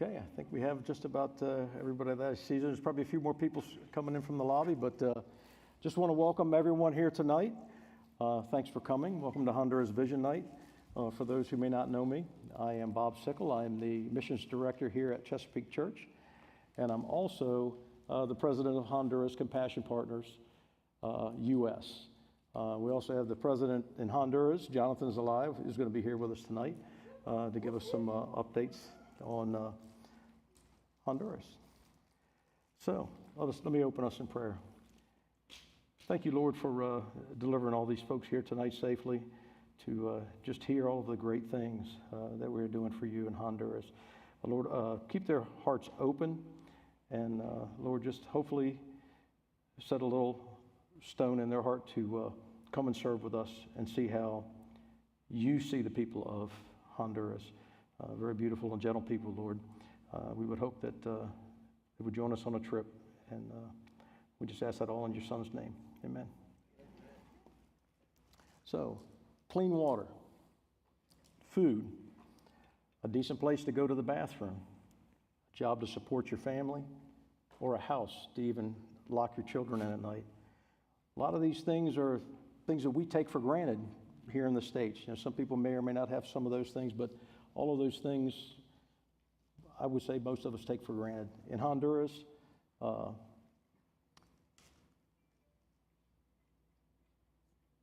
Okay, I think we have just about everybody that I see. There's probably a few more people coming in from the lobby, but just want to welcome everyone here tonight. Thanks for coming. Welcome to Honduras Vision Night. For those who may not know me, I am Bob Sickle. I am the missions director here at Chesapeake Church, and I'm also the president of Honduras Compassion Partners U.S. We also have the president in Honduras, Jonathan is alive, who's going to be here with us tonight to give us some updates on Honduras. So let me open us in prayer. Thank you, Lord, for delivering all these folks here tonight safely to just hear all of the great things that we're doing for you in Honduras. Lord, keep their hearts open, and Lord, just hopefully set a little stone in their heart to come and serve with us and see how you see the people of Honduras. Very beautiful and gentle people, Lord. We would hope that they would join us on a trip, and we just ask that all in your Son's name. Amen. So, clean water, food, a decent place to go to the bathroom, a job to support your family, or a house to even lock your children in at night. A lot of these things are things that we take for granted here in the States. You know, some people may or may not have some of those things, but all of those things, I would say most of us take for granted. In Honduras,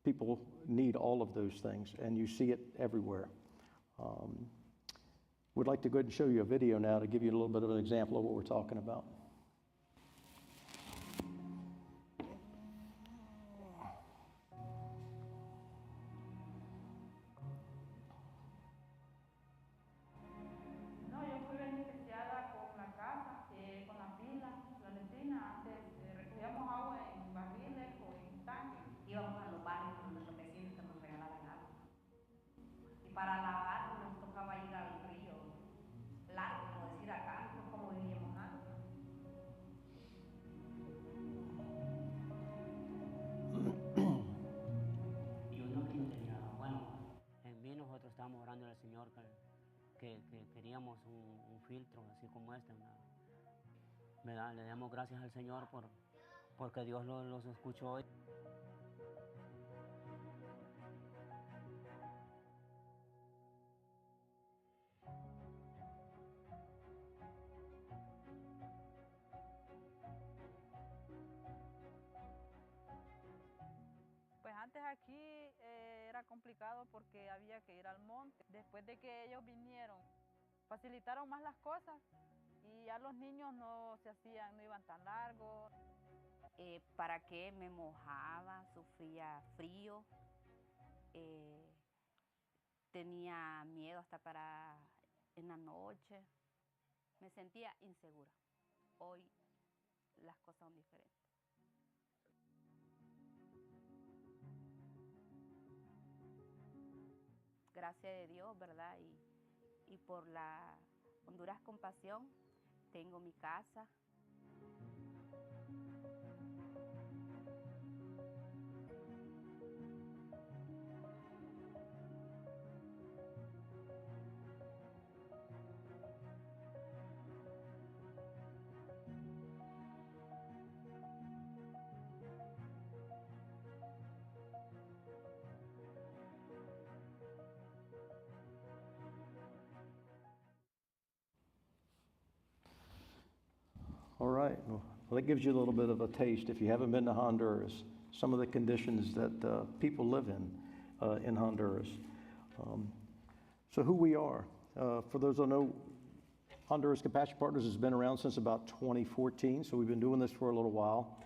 people need all of those things, and you see it everywhere. We'd like to go ahead and show you a video now to give you a little bit of an example of what we're talking about. Para lavar nos tocaba ir al río largo, como decir acá, como vivíamos antes. Y uno que no tenía, bueno, en mí nosotros estábamos orando al Señor que queríamos un filtro así como este, ¿verdad? Le damos gracias al Señor porque Dios los escuchó. Pues antes aquí era complicado porque había que ir al monte. Después de que ellos vinieron, facilitaron más las cosas y ya los niños no iban tan largos. ¿Para qué? Me mojaba, sufría frío, tenía miedo hasta para en la noche. Me sentía insegura. Hoy las cosas son diferentes. Gracias de Dios, ¿verdad? Y por la Honduras Compasión, tengo mi casa. All right, well, that gives you a little bit of a taste, if you haven't been to Honduras, some of the conditions that people live in Honduras. So who we are, for those who don't know, Honduras Compassion Partners has been around since about 2014, so we've been doing this for a little while.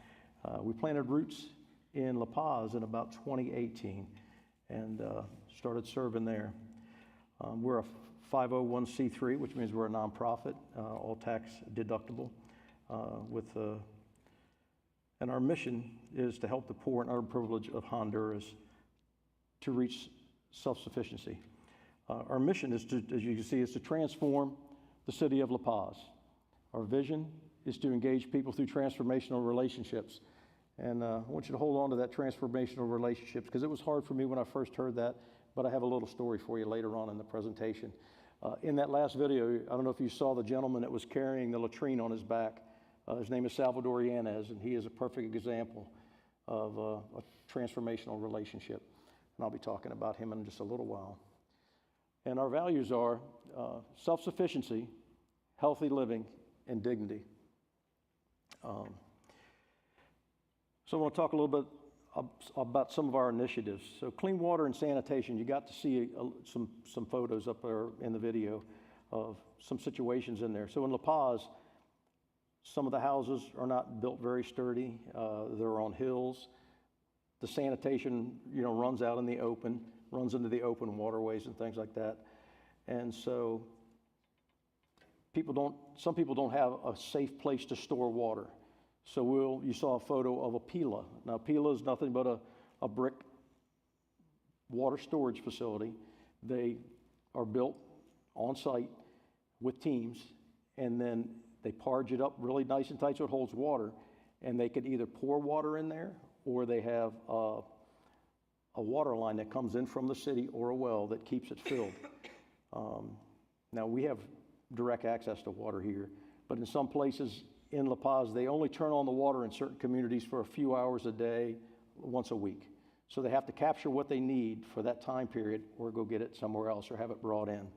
We planted roots in La Paz in about 2018 and started serving there. We're a 501c3, which means we're a nonprofit, all tax deductible. And our mission is to help the poor and underprivileged of Honduras to reach self-sufficiency. Our mission is to, as you can see, is to transform the city of La Paz. Our vision is to engage people through transformational relationships. And I want you to hold on to that transformational relationships, because it was hard for me when I first heard that, but I have a little story for you later on in the presentation. In that last video, I don't know if you saw the gentleman that was carrying the latrine on his back. His name is Salvador Yanez, and he is a perfect example of a transformational relationship. And I'll be talking about him in just a little while. And our values are self-sufficiency, healthy living, and dignity. So I want to talk a little bit about some of our initiatives. So clean water and sanitation, you got to see some photos up there in the video of some situations in there. So in La Paz, some of the houses are not built very sturdy. They're on hills. The sanitation, runs out in the open, runs into the open waterways and things like that. And so some people don't have a safe place to store water. So you saw a photo of a pila. Now, pila is nothing but a brick water storage facility. They are built on site with teams, and then they parge it up really nice and tight so it holds water, and they could either pour water in there, or they have a water line that comes in from the city or a well that keeps it filled. Now, we have direct access to water here, but in some places in La Paz, they only turn on the water in certain communities for a few hours a day, once a week. So they have to capture what they need for that time period or go get it somewhere else or have it brought in.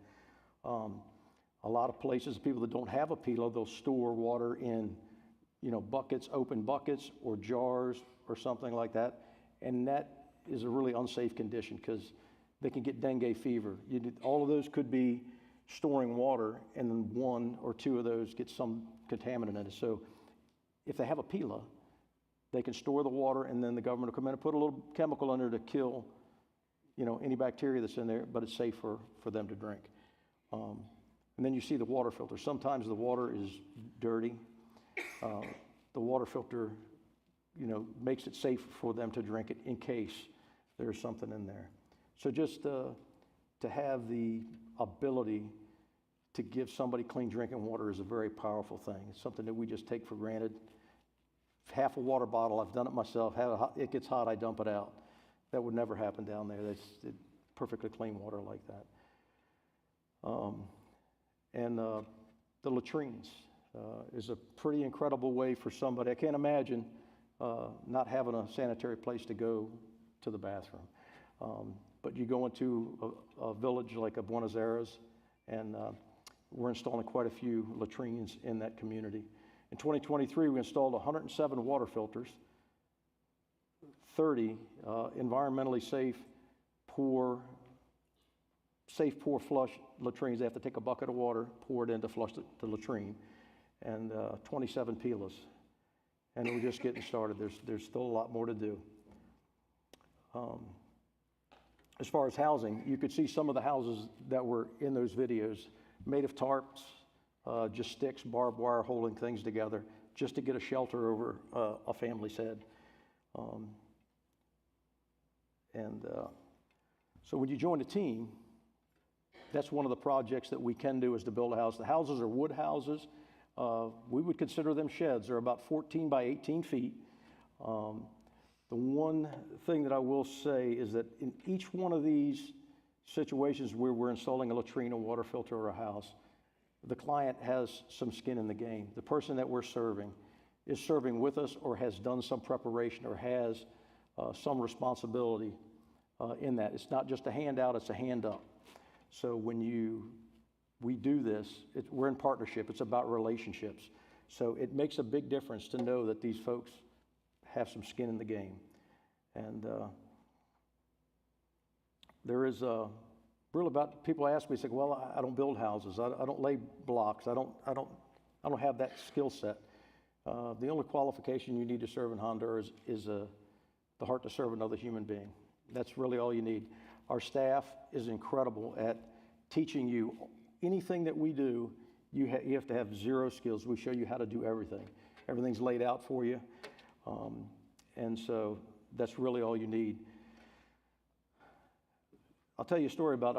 A lot of places, people that don't have a pila, they'll store water in, buckets, open buckets or jars or something like that. And that is a really unsafe condition because they can get dengue fever. All of those could be storing water, and then one or two of those get some contaminant in it. So if they have a pila, they can store the water, and then the government will come in and put a little chemical in there to kill, any bacteria that's in there, but it's safe for them to drink. And then you see the water filter. Sometimes the water is dirty. The water filter, makes it safe for them to drink it in case there's something in there. So just to have the ability to give somebody clean drinking water is a very powerful thing. It's something that we just take for granted. Half a water bottle, I've done it myself. It gets hot, I dump it out. That would never happen down there. That's perfectly clean water like that. The latrines is a pretty incredible way for somebody. I can't imagine not having a sanitary place to go to the bathroom. But you go into a village like a Buenos Aires, and we're installing quite a few latrines in that community. In 2023, we installed 107 water filters, 30 environmentally safe, pour flush latrines. They have to take a bucket of water, pour it in to flush the latrine, and 27 pilas. And we're just getting started. There's still a lot more to do. As far as housing, you could see some of the houses that were in those videos made of tarps, just sticks, barbed wire holding things together just to get a shelter over a family's head. So when you join a team, that's one of the projects that we can do is to build a house. The houses are wood houses. We would consider them sheds. They're about 14 by 18 feet. The one thing that I will say is that in each one of these situations where we're installing a latrine, a water filter, or a house, the client has some skin in the game. The person that we're serving is serving with us or has done some preparation or has some responsibility in that. It's not just a handout, it's a hand up. So when we do this, we're in partnership. It's about relationships. So it makes a big difference to know that these folks have some skin in the game. And there is really about, people ask me, say, well, I don't build houses. I don't lay blocks. I don't have that skill set. The only qualification you need to serve in Honduras is the heart to serve another human being. That's really all you need. Our staff is incredible at teaching you anything that we do. You have to have zero skills. We show you how to do everything. Everything's laid out for you. And so that's really all you need. I'll tell you a story about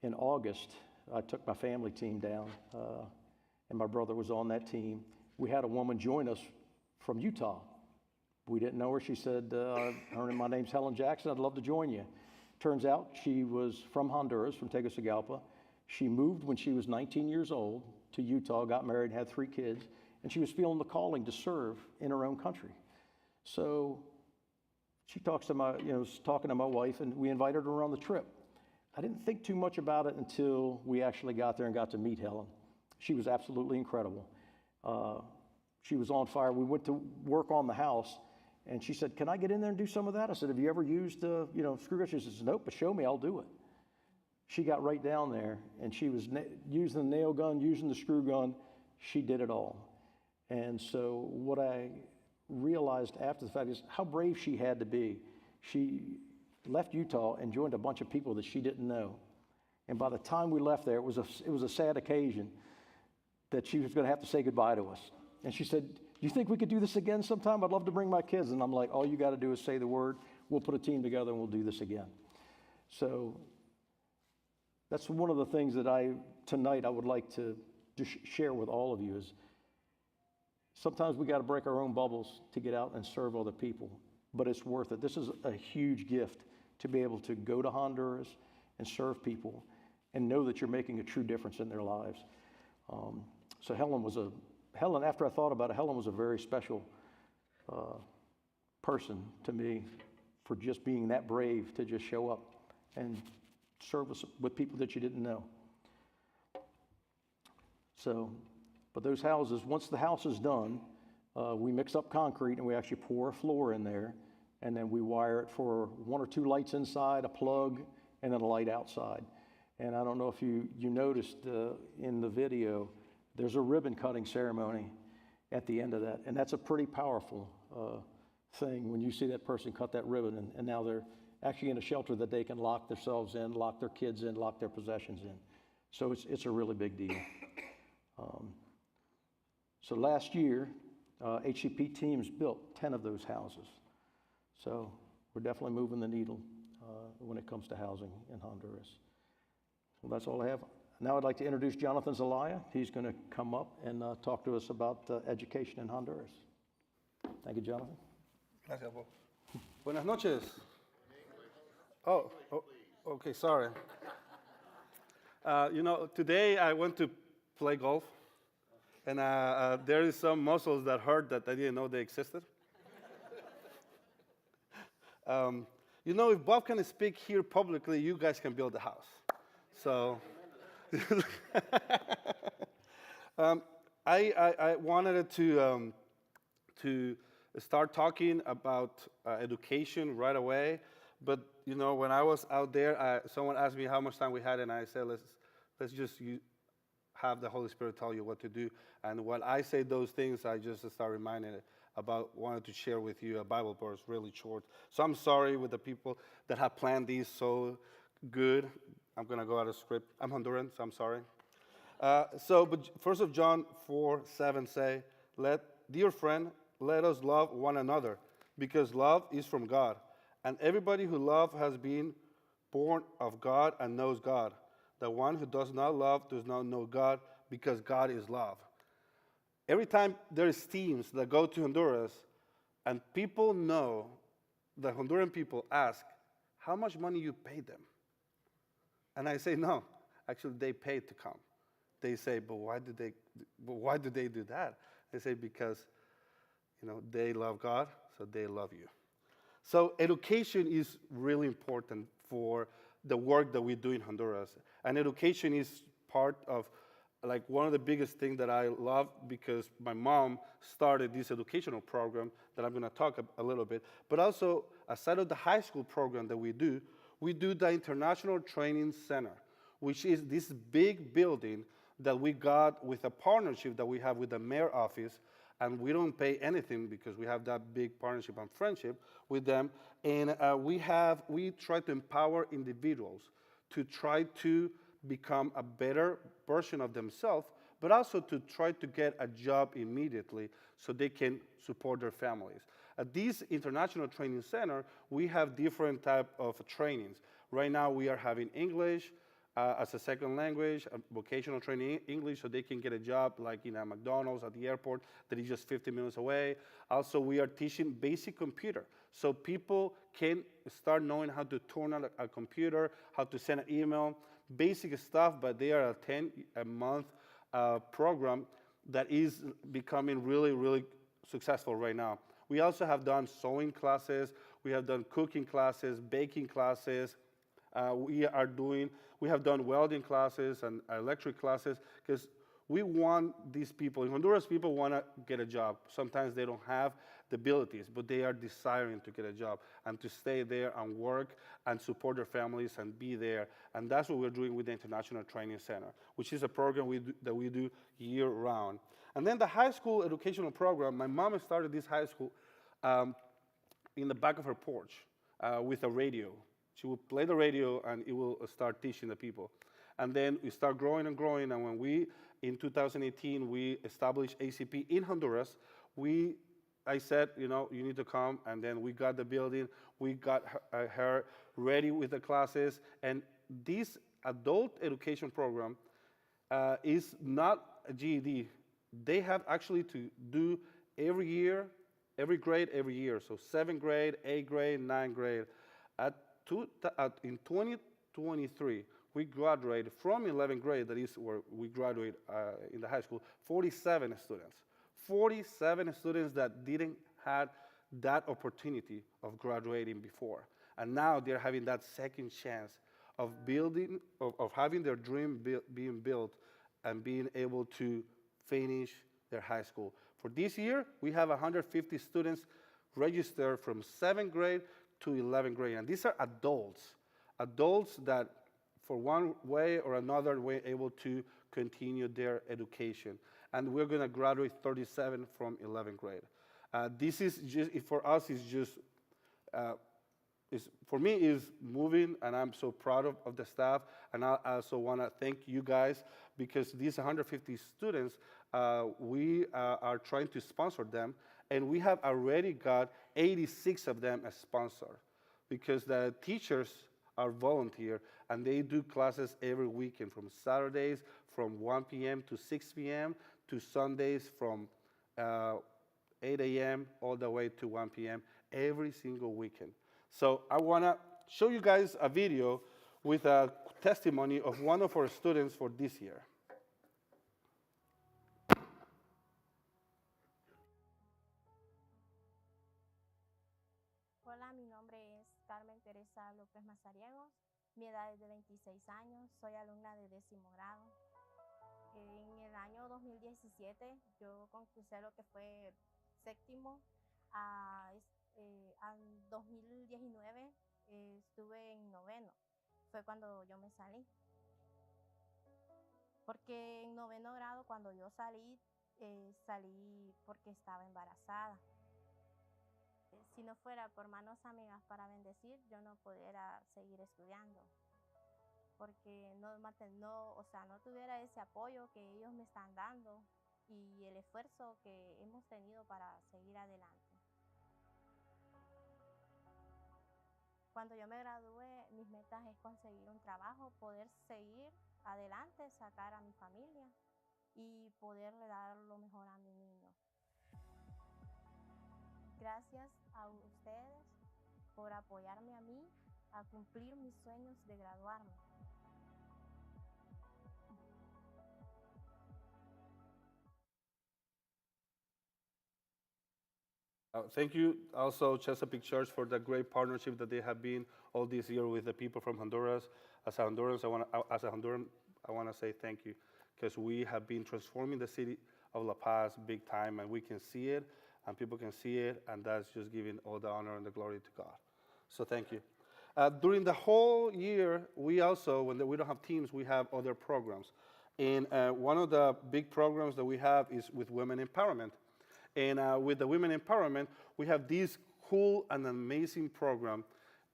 in August, I took my family team down, and my brother was on that team. We had a woman join us from Utah. We didn't know her. She said, my name's Helen Jackson. I'd love to join you. Turns out she was from Honduras, from Tegucigalpa. She moved when she was 19 years old to Utah, got married, had 3 kids, and she was feeling the calling to serve in her own country. So she talks to was talking to my wife, and we invited her on the trip. I didn't think too much about it until we actually got there and got to meet Helen. She was absolutely incredible. She was on fire. We went to work on the house, and she said, "Can I get in there and do some of that?" I said, "Have you ever used screw gun?" She says, "Nope, but show me, I'll do it." She got right down there, and she was using the nail gun, using the screw gun. She did it all. And so what I realized after the fact is how brave she had to be. She left Utah and joined a bunch of people that she didn't know. And by the time we left there, it was a sad occasion that she was going to have to say goodbye to us. And she said, "Do you think we could do this again sometime? I'd love to bring my kids." And I'm like, "All you got to do is say the word. We'll put a team together and we'll do this again." So that's one of the things that tonight I would like to share with all of you is sometimes we got to break our own bubbles to get out and serve other people, but it's worth it. This is a huge gift to be able to go to Honduras and serve people and know that you're making a true difference in their lives. So Helen, after I thought about it, Helen was a very special person to me for just being that brave to just show up and service with people that you didn't know. So, but those houses, once the house is done, we mix up concrete and we actually pour a floor in there, and then we wire it for 1 or 2 lights inside, a plug, and then a light outside. And I don't know if you noticed in the video, there's a ribbon cutting ceremony at the end of that, and that's a pretty powerful thing when you see that person cut that ribbon, and now they're actually in a shelter that they can lock themselves in, lock their kids in, lock their possessions in. So it's a really big deal. So last year, HCP teams built 10 of those houses. So we're definitely moving the needle when it comes to housing in Honduras. Well, that's all I have. Now I'd like to introduce Jonathan Zelaya. He's going to come up and talk to us about education in Honduras. Thank you, Jonathan. Gracias, Bob. Buenas noches. Oh, okay, sorry. Today I went to play golf, and there is some muscles that hurt that I didn't know they existed. If Bob can speak here publicly, you guys can build a house. So I wanted to start talking about education right away. But when I was out there, someone asked me how much time we had, and I said, let's just have the Holy Spirit tell you what to do. And when I say those things, I just start reminding it about wanted to share with you a Bible verse, really short. So I'm sorry with the people that have planned these so good. I'm going to go out of script. I'm Honduran, so I'm sorry. But 1 John 4:7 say, "Dear friend, let us love one another, because love is from God. And everybody who loves has been born of God and knows God. The one who does not love does not know God, because God is love." Every time there's teams that go to Honduras, and people know, the Honduran people ask, "How much money you paid them?" And I say, "No, actually they paid to come." They say, "But why did they do that?" I say, "Because they love God, so they love you." So education is really important for the work that we do in Honduras. And education is part of one of the biggest things that I love, because my mom started this educational program that I'm going to talk a little bit. But also, aside of the high school program that we do the International Training Center, which is this big building that we got with a partnership that we have with the mayor office. And we don't pay anything because we have that big partnership and friendship with them. And we try to empower individuals to try to become a better version of themselves, but also to try to get a job immediately so they can support their families. At this International Training Center, we have different type of trainings. Right now, we are having English as a second language, vocational training English, so they can get a job like in a McDonald's at the airport that is just 50 minutes away. Also, we are teaching basic computer, so people can start knowing how to turn on a computer, how to send an email, basic stuff, but they are a 10-month program that is becoming really, really successful right now. We also have done sewing classes, we have done cooking classes, baking classes. We have done welding classes and electric classes because we want these people, in Honduras, people want to get a job. Sometimes they don't have the abilities, but they are desiring to get a job and to stay there and work and support their families and be there. And that's what we're doing with the International Training Center, which is a program that we do year-round. And then the high school educational program, my mom started this high school in the back of her porch with a radio. She would play the radio and it will start teaching the people. And then we start growing and growing, and when in 2018, we established ACP in Honduras, I said, you need to come, and then we got the building, we got her ready with the classes, and this adult education program is not a GED. They have actually to do every year, every grade every year, so 7th grade, 8th grade, 9th grade. In 2023, we graduated from 11th grade, that is where we graduate in the high school, 47 students. 47 students that didn't have that opportunity of graduating before. And now they're having that second chance of having their dream being built and being able to finish their high school. For this year, we have 150 students registered from 7th grade to 11th grade. And these are adults that for one way or another were able to continue their education. And we're going to graduate 37 from 11th grade. This is just, for us, is just, for me, is moving, and I'm so proud of the staff. And I also want to thank you guys, because these 150 students, we are trying to sponsor them, and we have already got 86 of them as sponsors, because the teachers are volunteer, and they do classes every weekend, from Saturdays from 1 p.m. to 6 p.m., to Sundays from 8 a.m. all the way to 1 p.m. every single weekend. So I want to show you guys a video with a testimony of one of our students for this year. Hola, mi nombre es Carmen Teresa López Mazariegos, mi edad es de 26 años, soy alumna de 10º grado. En el año 2017 yo concursé lo que fue séptimo, al 2019 estuve en noveno, fue cuando yo me salí. Porque en 9º grado cuando yo salí, salí porque estaba embarazada. Si no fuera por manos amigas para bendecir, yo no pudiera seguir estudiando, porque no tuviera ese apoyo que ellos me están dando y el esfuerzo que hemos tenido para seguir adelante. Cuando yo me gradúe, mis metas es conseguir un trabajo, poder seguir adelante, sacar a mi familia y poderle dar lo mejor a mi niño. Gracias a ustedes por apoyarme a mí a cumplir mis sueños de graduarme. Thank you also, Chesapeake Church, for the great partnership that they have been all this year with the people from Honduras. As a Honduran, I want to say thank you, because we have been transforming the city of La Paz big time, and we can see it, and people can see it, and that's just giving all the honor and the glory to God. So thank you. During the whole year, we also, when we don't have teams, we have other programs. And one of the big programs that we have is with women empowerment. And with the women empowerment, we have this cool and amazing program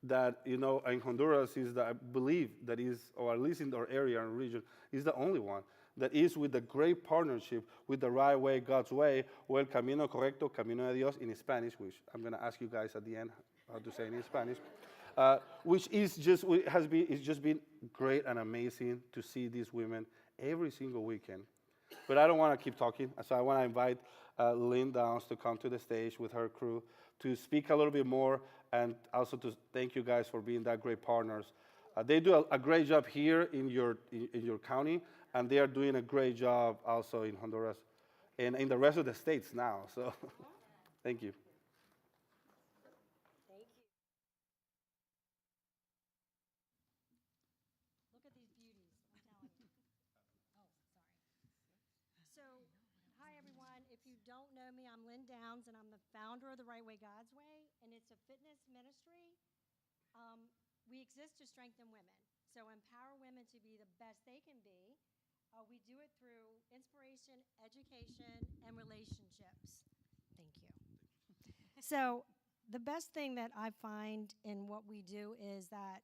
that, in Honduras is, I believe, that is, or at least in our area and region, is the only one that is with the great partnership with the Right Way, God's Way, or El Camino Correcto, Camino de Dios in Spanish, which I'm going to ask you guys at the end how to say it in Spanish, which is just, it's just been great and amazing to see these women every single weekend. But I don't want to keep talking, so I want to invite Lynn Downs to come to the stage with her crew to speak a little bit more, and also to thank you guys for being that great partners They do a great job here in your county, and they are doing a great job also in Honduras and in the rest of the states now. So, thank you. Thank you. Look at these beauties, I'm telling you. Oh, sorry. So, hi everyone. If you don't know me, I'm Lynn Downs, and I'm the founder of the Right Way God's Way, and it's a fitness ministry. We exist to strengthen women, so empower women to be the best they can be. We do it through inspiration, education, and relationships. Thank you. So, the best thing that I find in what we do is that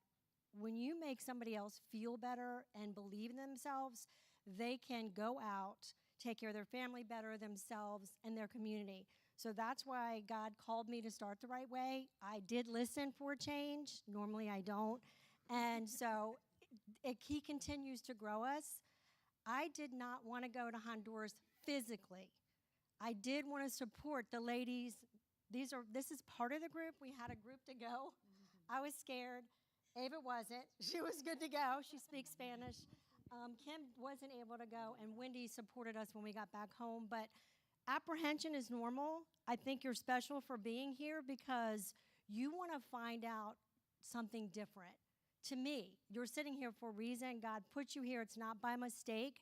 when you make somebody else feel better and believe in themselves, they can go out, take care of their family better, themselves, and their community. So that's why God called me to start the Right Way. I did listen for change. Normally I don't. And so He continues to grow us. I did not want to go to Honduras physically. I did want to support the ladies. This is part of the group. We had a group to go. I was scared. Ava wasn't. She was good to go. She speaks Spanish. Kim wasn't able to go, and Wendy supported us when we got back home. But apprehension is normal. I think you're special for being here because you want to find out something different. To me, you're sitting here for a reason. God put you here. It's not by mistake.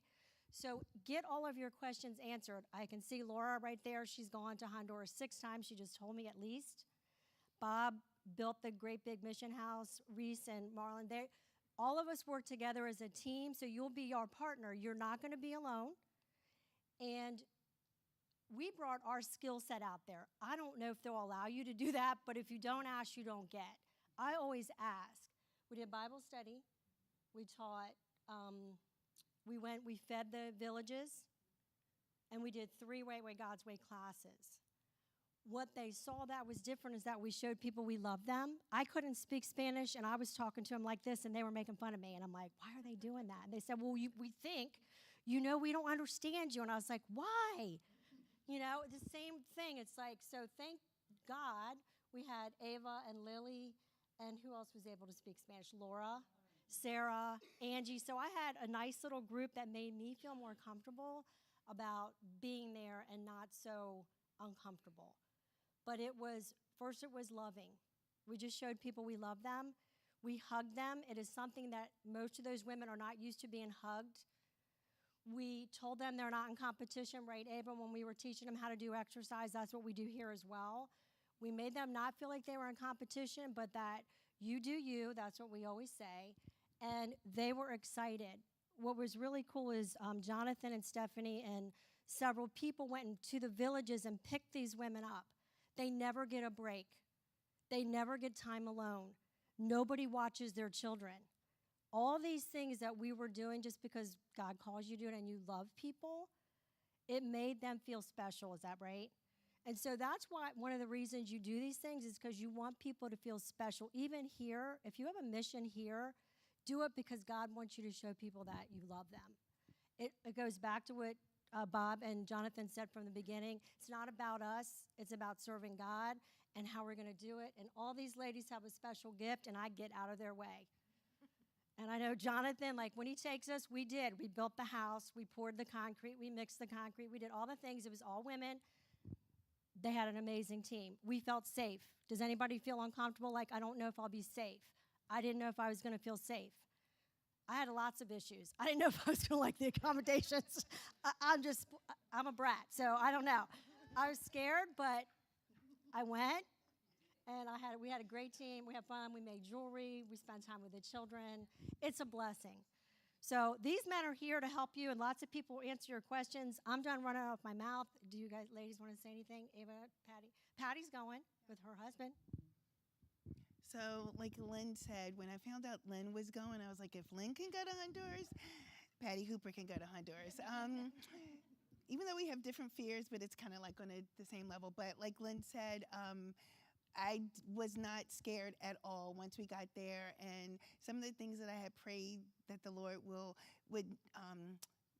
So get all of your questions answered. I can see Laura right there. She's gone to Honduras 6 times. She just told me at least. Bob built the great big mission house. Reese and Marlon, all of us work together as a team, so you'll be our partner. You're not going to be alone. And we brought our skill set out there. I don't know if they'll allow you to do that, but if you don't ask, you don't get. I always ask. We did Bible study. We taught, we fed the villages, and we did 3 Right Way God's Way classes. What they saw that was different is that we showed people we love them. I couldn't speak Spanish, and I was talking to them like this, and they were making fun of me. And I'm like, why are they doing that? And they said, well, we think, we don't understand you. And I was like, why? The same thing. It's like, so thank God we had Ava and Lily, and who else was able to speak Spanish? Laura, Sarah, Angie. So I had a nice little group that made me feel more comfortable about being there and not so uncomfortable. But first it was loving. We just showed people we love them. We hugged them. It is something that most of those women are not used to being hugged. We told them they're not in competition, right, Ava? When we were teaching them how to do exercise, that's what we do here as well. We made them not feel like they were in competition, but that you do you. That's what we always say. And they were excited. What was really cool is Jonathan and Stephanie and several people went into the villages and picked these women up. They never get a break. They never get time alone. Nobody watches their children. All these things that we were doing just because God calls you to do it and you love people, it made them feel special. Is that right? And so that's why one of the reasons you do these things is because you want people to feel special. Even here, if you have a mission here, do it because God wants you to show people that you love them. It goes back to what Bob and Jonathan said from the beginning. It's not about us. It's about serving God and how we're going to do it. And all these ladies have a special gift, and I get out of their way. And I know Jonathan, like when he takes us, we did. We built the house. We poured the concrete. We mixed the concrete. We did all the things. It was all women. They had an amazing team. We felt safe. Does anybody feel uncomfortable? Like, I don't know if I'll be safe. I didn't know if I was going to feel safe. I had lots of issues. I didn't know if I was going to like the accommodations. I'm a brat, so I don't know. I was scared, but I went, and we had a great team. We had fun. We made jewelry. We spent time with the children. It's a blessing. So these men are here to help you, and lots of people answer your questions. I'm done running off my mouth. Do you guys, ladies, want to say anything? Ava, Patty? Patty's going with her husband. So, like Lynn said, when I found out Lynn was going, I was like, if Lynn can go to Honduras, Patty Hooper can go to Honduras. Even though we have different fears, but it's kind of like on the same level. But like Lynn said, I was not scared at all once we got there. And some of the things that I had prayed that the Lord would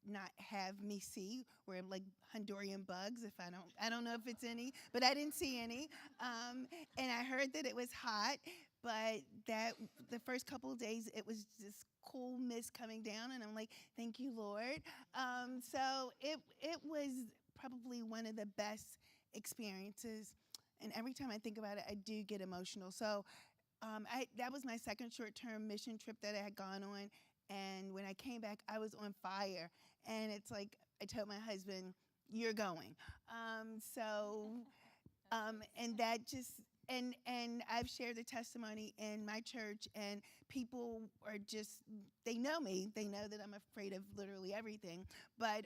not have me see were like Honduran bugs. I don't know if it's any, but I didn't see any. And I heard that it was hot, but the first couple of days, it was just cool mist coming down, and I'm like, thank you, Lord. So it was probably one of the best experiences, and every time I think about it, I do get emotional. So that was my second short-term mission trip that I had gone on, and when I came back, I was on fire, and it's like I told my husband, you're going. And that just, and I've shared the testimony in my church, and people are just, they know me. They know that I'm afraid of literally everything. But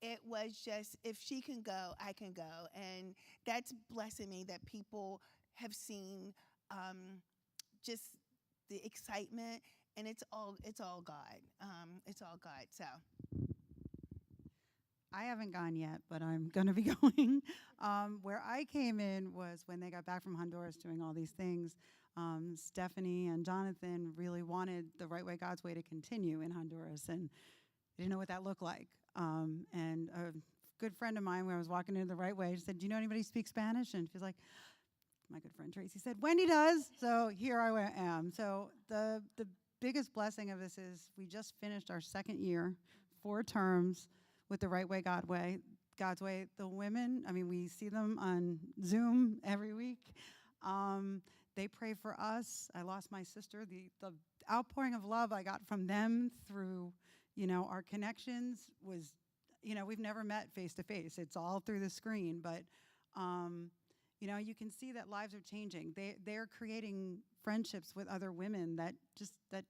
it was just, if she can go, I can go. And that's blessing me that people have seen just the excitement, and it's all God. It's all God. So. I haven't gone yet, but I'm going to be going. Where I came in was when they got back from Honduras doing all these things. Stephanie and Jonathan really wanted the Right Way, God's Way to continue in Honduras, and didn't know what that looked like. And a good friend of mine, when I was walking into the Right Way, she said, do you know anybody who speaks Spanish? And she's like, my good friend Tracy said, Wendy does. So here I am. So the biggest blessing of this is we just finished our second year, 4 terms, with the Right Way, God's Way. The women, I mean, we see them on Zoom every week. They pray for us. I lost my sister. The outpouring of love I got from them through, our connections was, we've never met face to face. It's all through the screen, but, you can see that lives are changing. They're creating friendships with other women that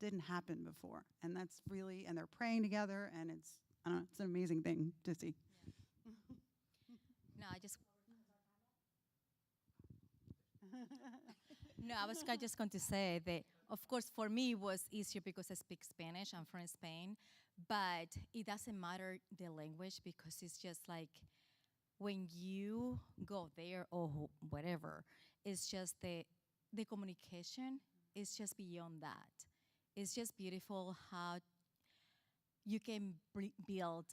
didn't happen before. And that's really, and they're praying together, and it's an amazing thing to see. No, I was just going to say that, of course, for me it was easier because I speak Spanish. I'm from Spain, but it doesn't matter the language, because it's just like when you go there or whatever, it's just the communication is just beyond that. It's just beautiful how you can build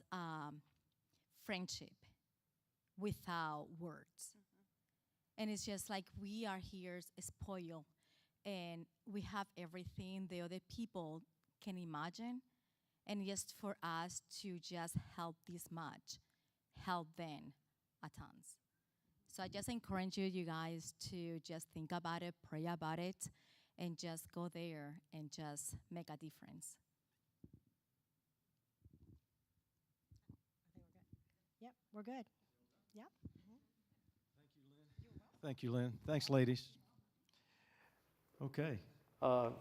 friendship without words. And it's just like we are here spoiled, and we have everything the other people can imagine, and just for us to just help this much, help them a tons. So I just encourage you guys to just think about it, pray about it, and just go there and just make a difference. Yep, we're good. Yep. Thank you, Lynn. Thanks, ladies. Okay. A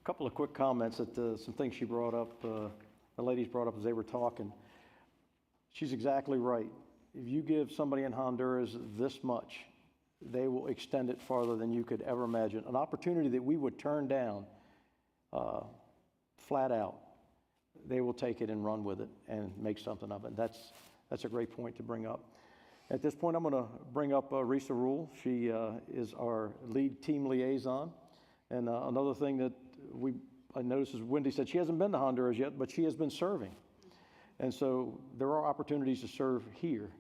couple of quick comments at some things she brought up, the ladies brought up as they were talking. She's exactly right. If you give somebody in Honduras this much, they will extend it farther than you could ever imagine. An opportunity that we would turn down flat out, they will take it and run with it and make something of it. That's a great point to bring up. At this point, I'm going to bring up Risa Rule. She is our lead team liaison. And another thing that I noticed is Wendy said she hasn't been to Honduras yet, but she has been serving. And so there are opportunities to serve here.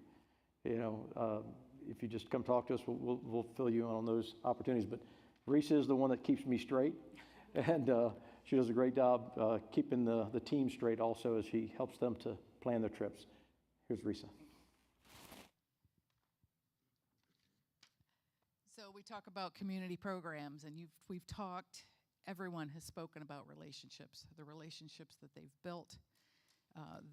If you just come talk to us, we'll fill you in on those opportunities. But Risa is the one that keeps me straight, and she does a great job keeping the team straight also as she helps them to plan their trips. Here's Risa. So we talk about community programs, and we've talked, everyone has spoken about relationships, the relationships that they've built,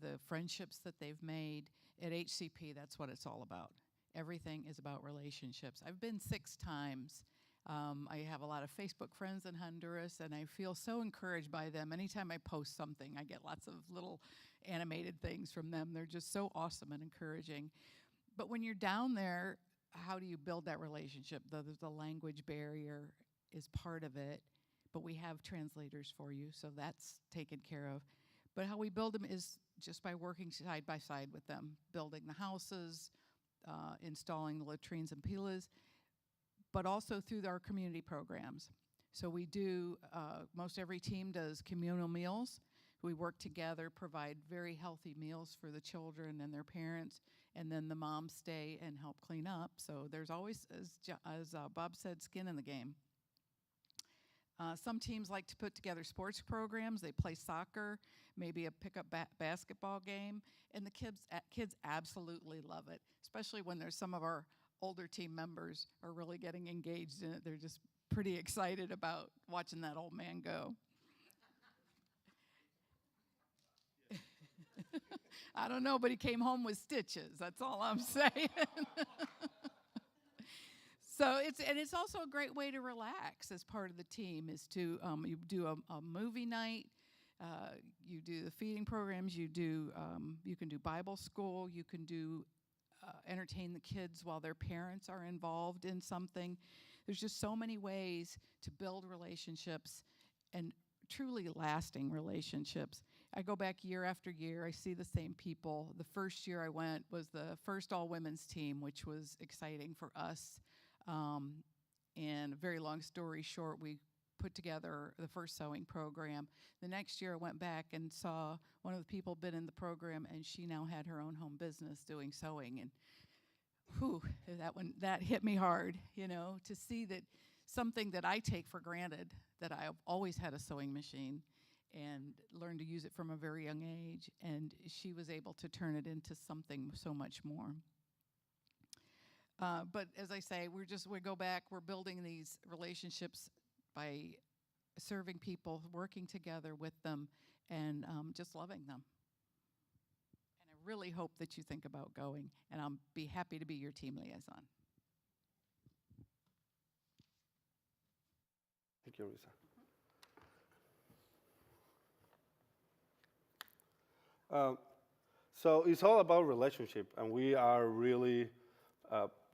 the friendships that they've made. At HCP, that's what it's all about. Everything is about relationships. I've been 6 times. I have a lot of Facebook friends in Honduras, and I feel so encouraged by them. Anytime I post something, I get lots of little animated things from them. They're just so awesome and encouraging. But when you're down there, how do you build that relationship? The language barrier is part of it, but we have translators for you, so that's taken care of. But how we build them is just by working side by side with them, building the houses, installing the latrines and pilas, but also through our community programs. So we do, most every team does communal meals. We work together, provide very healthy meals for the children and their parents, and then the moms stay and help clean up. So there's always, as Bob said, skin in the game. Some teams like to put together sports programs. They play soccer, maybe a pickup basketball game, and the kids absolutely love it, especially when there's some of our older team members are really getting engaged in it. They're just pretty excited about watching that old man go. I don't know, but he came home with stitches. That's all I'm saying. So it's also a great way to relax as part of the team is to you do a movie night, you do the feeding programs, you can do Bible school, you can do entertain the kids while their parents are involved in something. There's just so many ways to build relationships and truly lasting relationships. I go back year after year. I see the same people. The first year I went was the first all-women's team, which was exciting for us. And a very long story short, we put together the first sewing program. The next year I went back and saw one of the people been in the program, and she now had her own home business doing sewing. And whew, that hit me hard, to see that something that I take for granted, that I've always had a sewing machine and learned to use it from a very young age, and she was able to turn it into something so much more. But as I say, we go back, we're building these relationships by serving people, working together with them, and just loving them. And I really hope that you think about going, and I'll be happy to be your team liaison. Thank you, Risa. So it's all about relationship, and we are really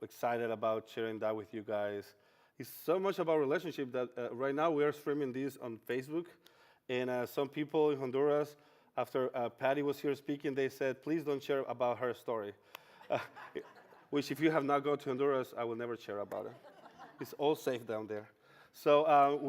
excited about sharing that with you guys. It's so much about relationship that right now we are streaming this on Facebook, and some people in Honduras, after Patty was here speaking, they said, please don't share about her story. Which if you have not gone to Honduras, I will never share about it. It's all safe down there. So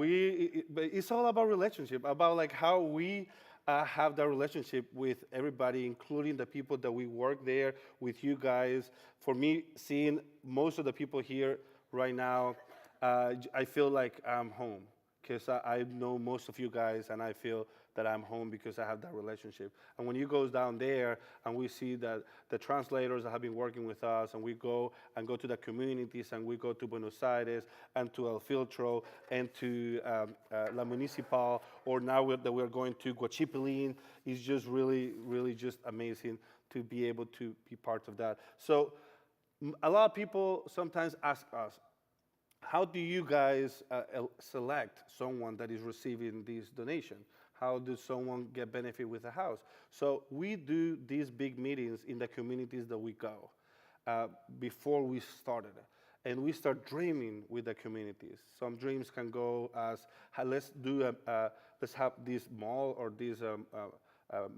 it's all about relationship, about like how we have that relationship with everybody, including the people that we work there with you guys. For me, seeing most of the people here right now, I feel like I'm home because I know most of you guys, and I feel that I'm home because I have that relationship. And when you go down there and we see that the translators that have been working with us, and we go to the communities, and we go to Buenos Aires and to El Filtro and to La Municipal, or now that we're going to Guachipilin, it's just really, really just amazing to be able to be part of that. So a lot of people sometimes ask us, how do you guys select someone that is receiving this donation? How does someone get benefit with a house? So we do these big meetings in the communities that we go before we started. And we start dreaming with the communities. Some dreams can go as, let's have this mall or this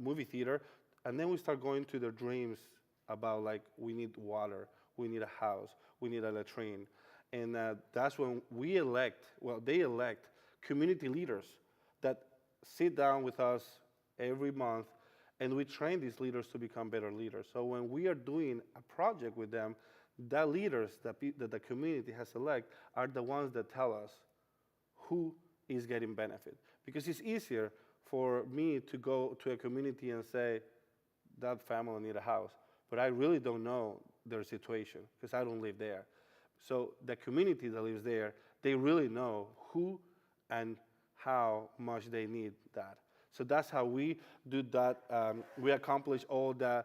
movie theater. And then we start going to their dreams about like, we need water, we need a house, we need a latrine. And that's when they elect community leaders that sit down with us every month, and we train these leaders to become better leaders. So when we are doing a project with them, the leaders that the community has selected are the ones that tell us who is getting benefit. Because it's easier for me to go to a community and say, that family need a house, but I really don't know their situation because I don't live there. So the community that lives there, they really know who and how much they need that. So that's how we do that. We accomplish all the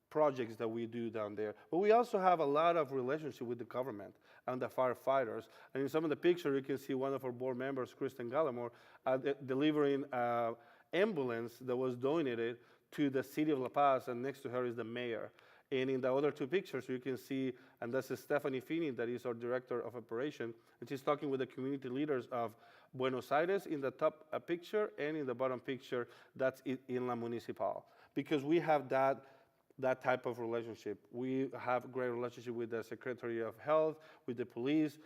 projects that we do down there. But we also have a lot of relationship with the government and the firefighters. And in some of the pictures, you can see one of our board members, Kristen Gallimore, delivering ambulance that was donated to the city of La Paz, and next to her is the mayor. And in the other two pictures, you can see, and that's Stephanie Fini, that is our director of operation, and she's talking with the community leaders of Buenos Aires in the top picture, and in the bottom picture, that's in La Municipal. Because we have that type of relationship. We have a great relationship with the Secretary of Health, with the police,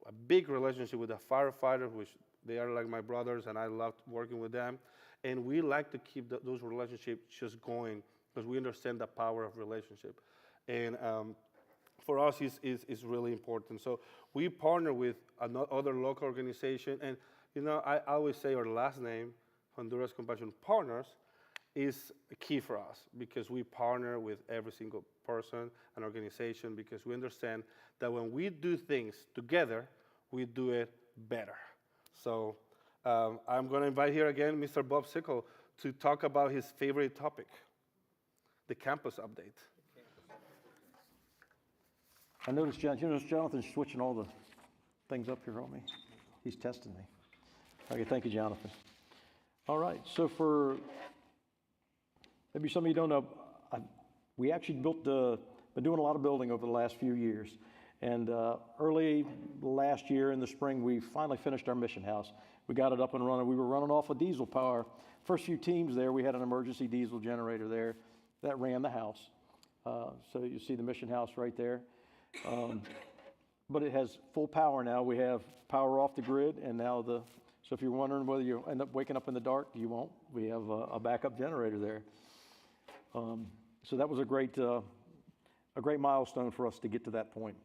a big relationship with the firefighters, which they are like my brothers, and I love working with them. And we like to keep those relationships just going, because we understand the power of relationship. And for us is really important. So we partner with other local organization, and I always say our last name, Honduras Compassion Partners, is key for us because we partner with every single person and organization because we understand that when we do things together, we do it better. So I'm going to invite here again Mr. Bob Sickle to talk about his favorite topic, the campus update. I noticed, Jonathan's switching all the things up here on me. He's testing me. Okay, thank you, Jonathan. All right, so for maybe some of you don't know, we actually been doing a lot of building over the last few years. And early last year in the spring, we finally finished our mission house. We got it up and running. We were running off of diesel power. First few teams there, we had an emergency diesel generator there that ran the house. So you see the mission house right there. But it has full power now. We have power off the grid, and now so if you're wondering whether you end up waking up in the dark, you won't. We have a backup generator there. So that was a great milestone for us to get to that point.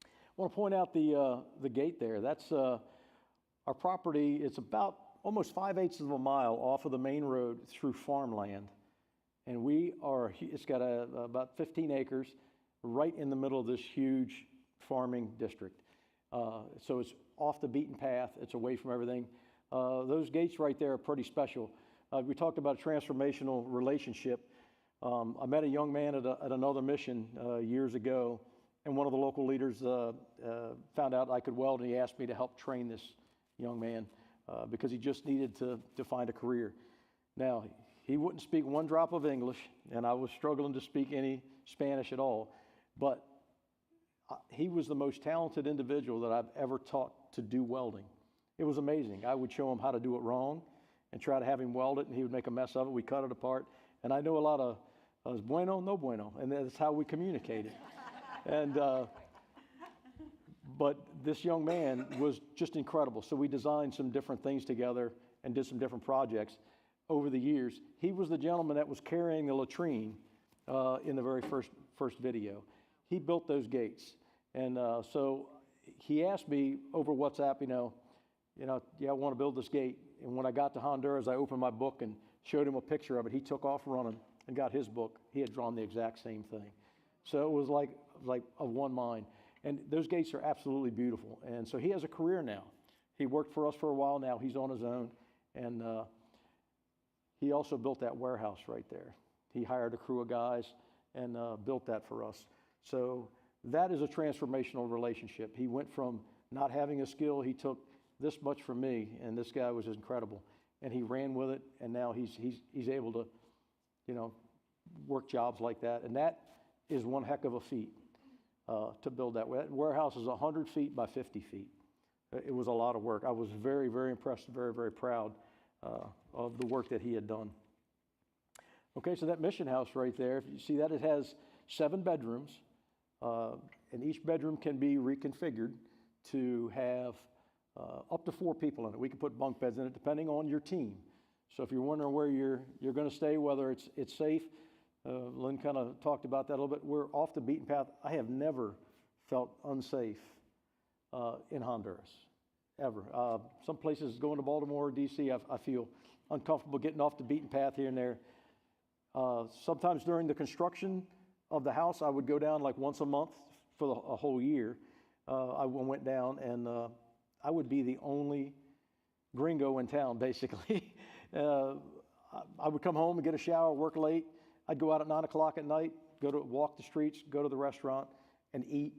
I want to point out the gate there. That's our property. It's about almost 5/8 of a mile off of the main road through farmland, and it's got about 15 acres right in the middle of this huge farming district. So it's off the beaten path. It's away from everything. Those gates right there are pretty special. We talked about a transformational relationship. I met a young man at another mission years ago, and one of the local leaders found out I could weld, and he asked me to help train this young man because he just needed to find a career. Now, he wouldn't speak one drop of English, and I was struggling to speak any Spanish at all, but he was the most talented individual that I've ever taught to do welding. It was amazing. I would show him how to do it wrong and try to have him weld it, and he would make a mess of it. We cut it apart, and I know a lot of bueno, no bueno, and that's how we communicated. And but this young man was just incredible. So we designed some different things together and did some different projects over the years. He was the gentleman that was carrying the latrine in the very first video. He built those gates, and so he asked me over WhatsApp, I want to build this gate. And when I got to Honduras, I opened my book and showed him a picture of it. He took off running and got his book. He had drawn the exact same thing. So it was like of one mind. And those gates are absolutely beautiful. And so he has a career now. He worked for us for a while now. He's on his own. And he also built that warehouse right there. He hired a crew of guys and built that for us. So that is a transformational relationship. He went from not having a skill, he took this much from me, and this guy was incredible. And he ran with it, and now he's able to, work jobs like that. And that is one heck of a feat to build that. That warehouse is 100 feet by 50 feet. It was a lot of work. I was very, very impressed, very, very proud of the work that he had done. Okay, so that mission house right there, if you see that, it has 7 bedrooms, and each bedroom can be reconfigured to have up to 4 people in it. We can put bunk beds in it depending on your team. So if you're wondering where you're going to stay, whether it's safe, Lynn kind of talked about that a little bit. We're off the beaten path. I have never felt unsafe in Honduras, ever. Some places going to Baltimore or D.C., I feel uncomfortable getting off the beaten path here and there. Sometimes during the construction of the house, I would go down like once a month for a whole year. I went down, and I would be the only gringo in town, basically. I would come home and get a shower, work late. I'd go out at 9 o'clock at night, walk the streets, go to the restaurant, and eat.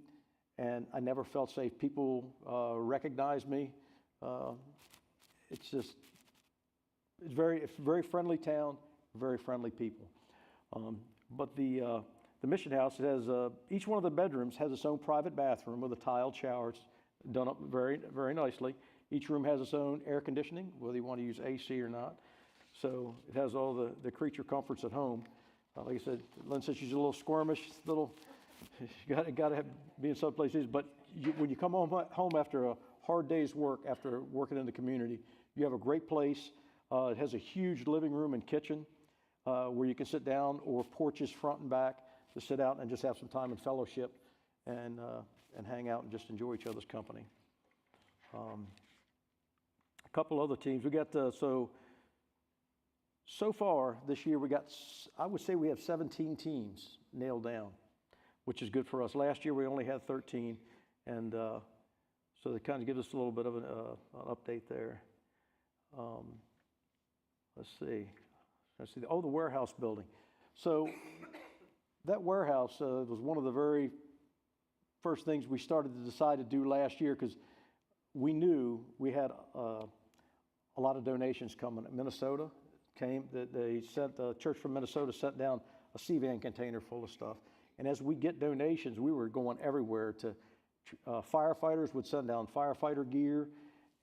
And I never felt safe. People recognized me. It's a very friendly town, very friendly people. But the mission house, it has each one of the bedrooms has its own private bathroom with a tiled shower. It's done up very, very nicely. Each room has its own air conditioning, whether you want to use AC or not. So it has all the creature comforts at home. Like I said, Lynn said she's a little squirmish, you got to be in some places. But when you come home after a hard day's work, after working in the community, you have a great place. It has a huge living room and kitchen where you can sit down, or porches front and back to sit out and just have some time in fellowship and hang out and just enjoy each other's company. A couple other teams. We got, so far this year, I would say we have 17 teams nailed down, which is good for us. Last year we only had 13, and so that kind of gives us a little bit of an update there. Let's see. Oh, the warehouse building. So that warehouse was one of the very first things we started to decide to do last year, because we knew we had a lot of donations coming. Minnesota came, the church from Minnesota sent down a C-van container full of stuff. And as we get donations, we were going everywhere to firefighters would send down firefighter gear,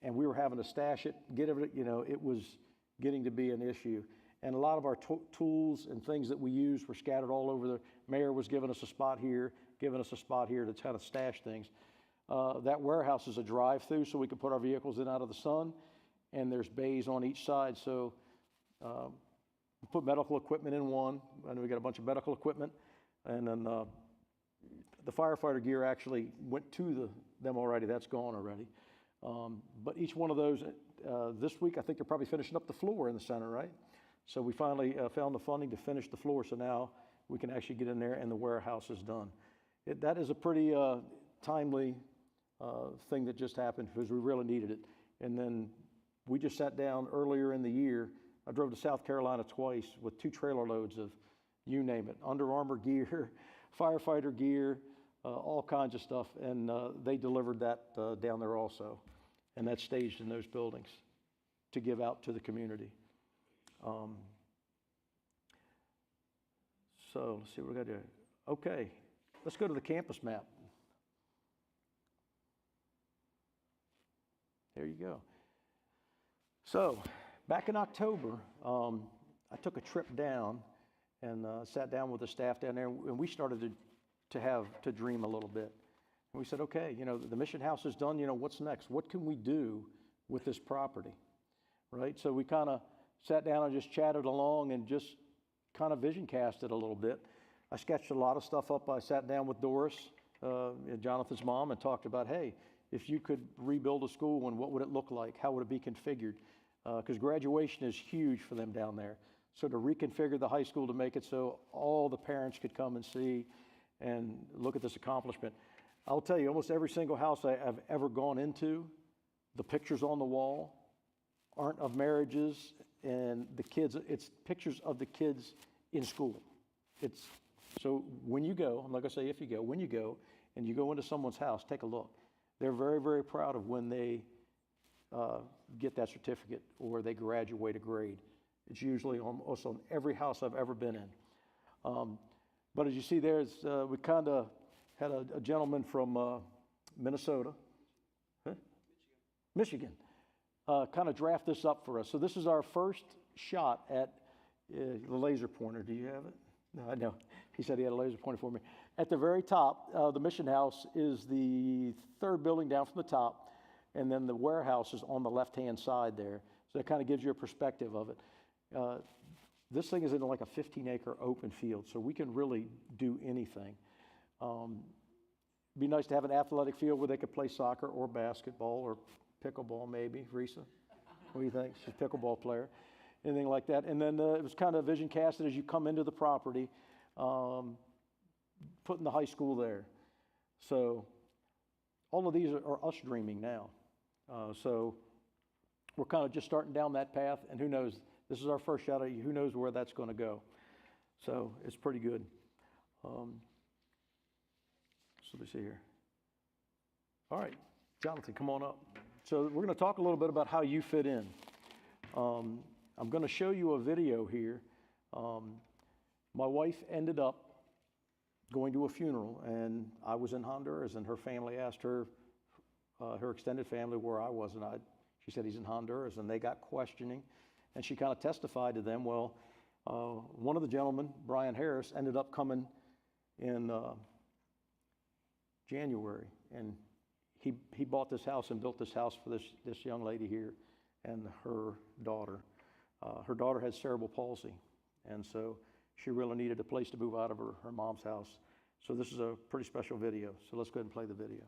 and we were having to stash it, get everything, it was getting to be an issue. And a lot of our tools and things that we used were scattered all over. The mayor was giving us a spot here, giving us a spot here to kind of stash things. That warehouse is a drive-through, so we can put our vehicles in out of the sun, and there's bays on each side. So we put medical equipment in one, and we got a bunch of medical equipment, and then the firefighter gear actually went to them already. That's gone already. But each one of those, this week, I think they're probably finishing up the floor in the center, right? So we finally found the funding to finish the floor, so now we can actually get in there and the warehouse is done. That is a pretty timely thing that just happened, because we really needed it. And then we just sat down earlier in the year. I drove to South Carolina twice with 2 trailer loads of, you name it, Under Armour gear, firefighter gear, all kinds of stuff, and they delivered that down there also, and that's staged in those buildings to give out to the community. So let's see what we got here. Okay, let's go to the campus map. There you go. So back in October, I took a trip down and sat down with the staff down there, and we started to dream a little bit. And we said, okay, the mission house is done. What's next? What can we do with this property, right? So we kind of sat down and just chatted along and just kind of vision casted a little bit. I sketched a lot of stuff up. I sat down with Doris, Jonathan's mom, and talked about, hey, if you could rebuild a school, and what would it look like? How would it be configured? Because graduation is huge for them down there. So to reconfigure the high school to make it so all the parents could come and see and look at this accomplishment. I'll tell you, almost every single house I've ever gone into, the pictures on the wall aren't of marriages and the kids, it's pictures of the kids in school. So when you go, I'm not gonna say if you go, when you go and you go into someone's house, take a look. They're very, very proud of when they get that certificate or they graduate a grade. It's usually almost on every house I've ever been in. But as you see there, we kind of had a gentleman from Minnesota, Michigan, kind of draft this up for us. So this is our first shot at the laser pointer. Do you have it? No, I know. He said he had a laser pointer for me. At the very top, the mission house is the 3rd building down from the top, and then the warehouse is on the left-hand side there. So that kind of gives you a perspective of it. This thing is in like a 15-acre open field, so we can really do anything. Be nice to have an athletic field where they could play soccer or basketball or pickleball, maybe. Risa, what do you think? She's a pickleball player. Anything like that. And then it was kind of vision casted as you come into the property, putting the high school there. So all of these are us dreaming now. So we're kind of just starting down that path, and who knows, this is our first shot at you. Who knows where that's going to go? So it's pretty good. So let me see here. All right, Jonathan, come on up. So we're going to talk a little bit about how you fit in. I'm going to show you a video here. My wife ended up going to a funeral, and I was in Honduras, and her family asked her, her extended family, where I was, and she said, he's in Honduras, and they got questioning, and she kind of testified to them. Well, one of the gentlemen, Brian Harris, ended up coming in January, and he bought this house and built this house for this young lady here and her daughter. Her daughter had cerebral palsy, and so she really needed a place to move out of her mom's house. So this is a pretty special video. So let's go ahead and play the video.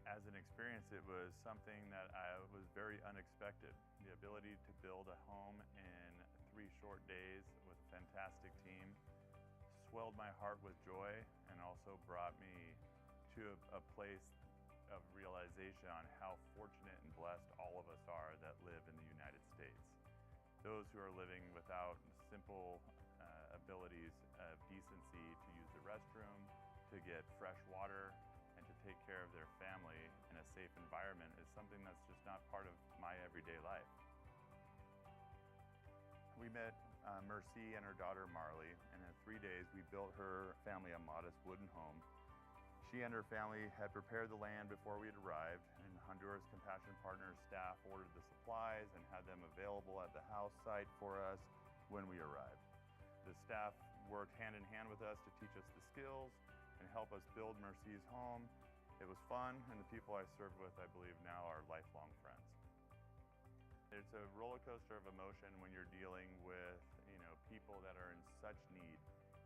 As an experience, it was something that was very unexpected. The ability to build a home in 3 short days with a fantastic team swelled my heart with joy and also brought me to a place of realization on how fortunate and blessed all of us are that live in the United States. Those who are living without simple abilities of decency to use the restroom, to get fresh water, and to take care of their family in a safe environment is something that's just not part of my everyday life. We met Mercy and her daughter Marley, and in 3 days we built her family a modest wooden home. She and her family had prepared the land before we had arrived, and Honduras Compassion Partners staff ordered the supplies and had them available at the house site for us when we arrived. The staff worked hand in hand with us to teach us the skills and help us build Mercy's home. It was fun, and the people I served with, I believe now, are lifelong friends. It's a roller coaster of emotion when you're dealing with, people that are in such need.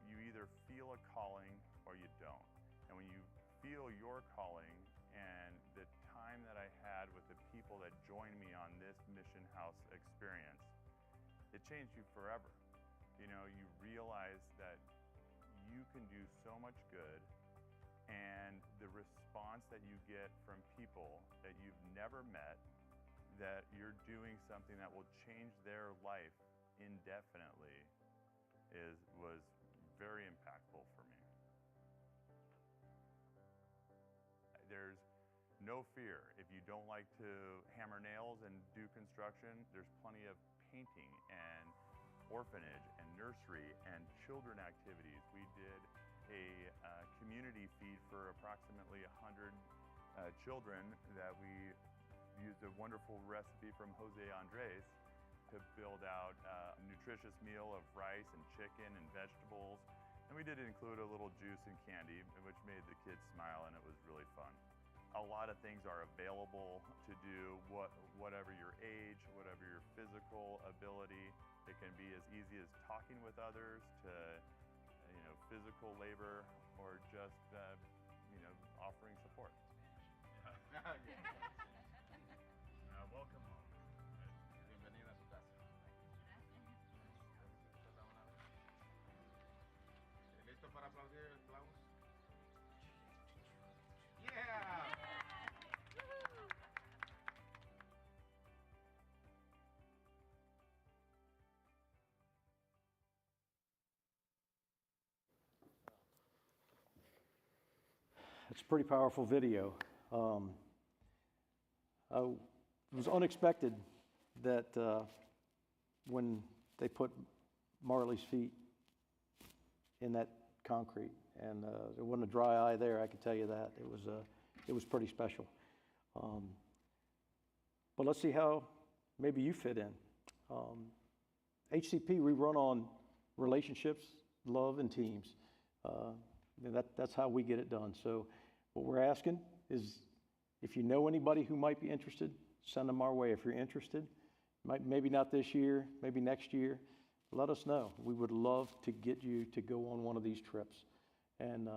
You either feel a calling or you don't. And when you feel your calling and the time that I had with the people that joined me on this Mission House experience, it changed you forever. You realize that you can do so much good, and the response that you get from people that you've never met, that you're doing something that will change their life indefinitely was very impactful for me. There's no fear. If you don't like to hammer nails and do construction, there's plenty of painting and orphanage and nursery and children activities. We did a community feed for approximately 100 children that we used a wonderful recipe from Jose Andres to build out a nutritious meal of rice and chicken and vegetables. And we did include a little juice and candy, which made the kids smile, and it was really fun. A lot of things are available to do, whatever your age, whatever your physical ability. It can be as easy as talking with others to physical labor, or just offering support. Welcome home. Bienvenida a su casa. ¿Listo para aplaudir el aplauso? Yeah! It's a pretty powerful video. It was unexpected that when they put Marley's feet in that concrete, and there wasn't a dry eye there, I can tell you that. It was pretty special. But let's see how maybe you fit in. HCP, we run on relationships, love, and teams. That's how we get it done. So what we're asking is, if you know anybody who might be interested, send them our way. If you're interested, maybe not this year, maybe next year, let us know. We would love to get you to go on one of these trips. And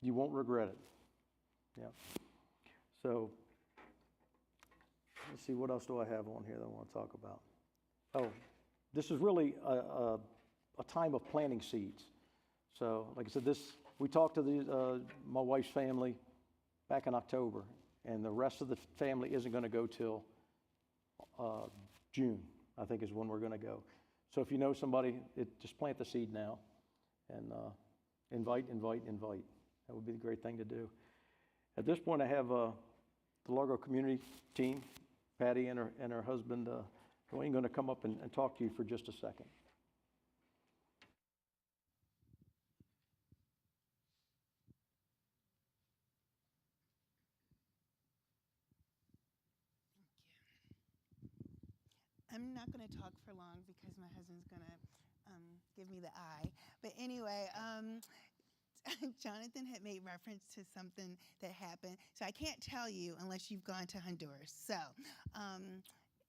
you won't regret it. Yeah. So let's see, what else do I have on here that I want to talk about? Oh, this is really a time of planting seeds. So, like I said, we talked to my wife's family back in October, and the rest of the family isn't going to go till June, I think is when we're going to go. So if you know somebody, just plant the seed now, and invite. That would be the great thing to do. At this point, I have the Largo community team, Patty and her husband, Dwayne, going to come up and talk to you for just a second. I'm not going to talk for long because my husband's going to give me the eye. But anyway, Jonathan had made reference to something that happened. So I can't tell you unless you've gone to Honduras. So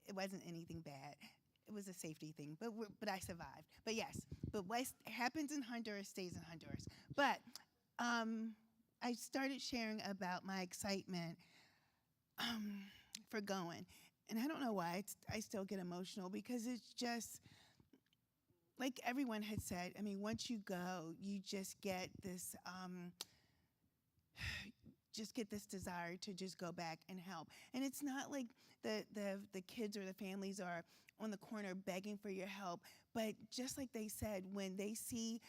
it wasn't anything bad. It was a safety thing, but I survived. But yes, but what happens in Honduras stays in Honduras. But I started sharing about my excitement for going. And I don't know why I still get emotional, because it's just, like everyone had said, I mean, once you go, you just get this desire to just go back and help. And it's not like the kids or the families are on the corner begging for your help, but just like they said, when they see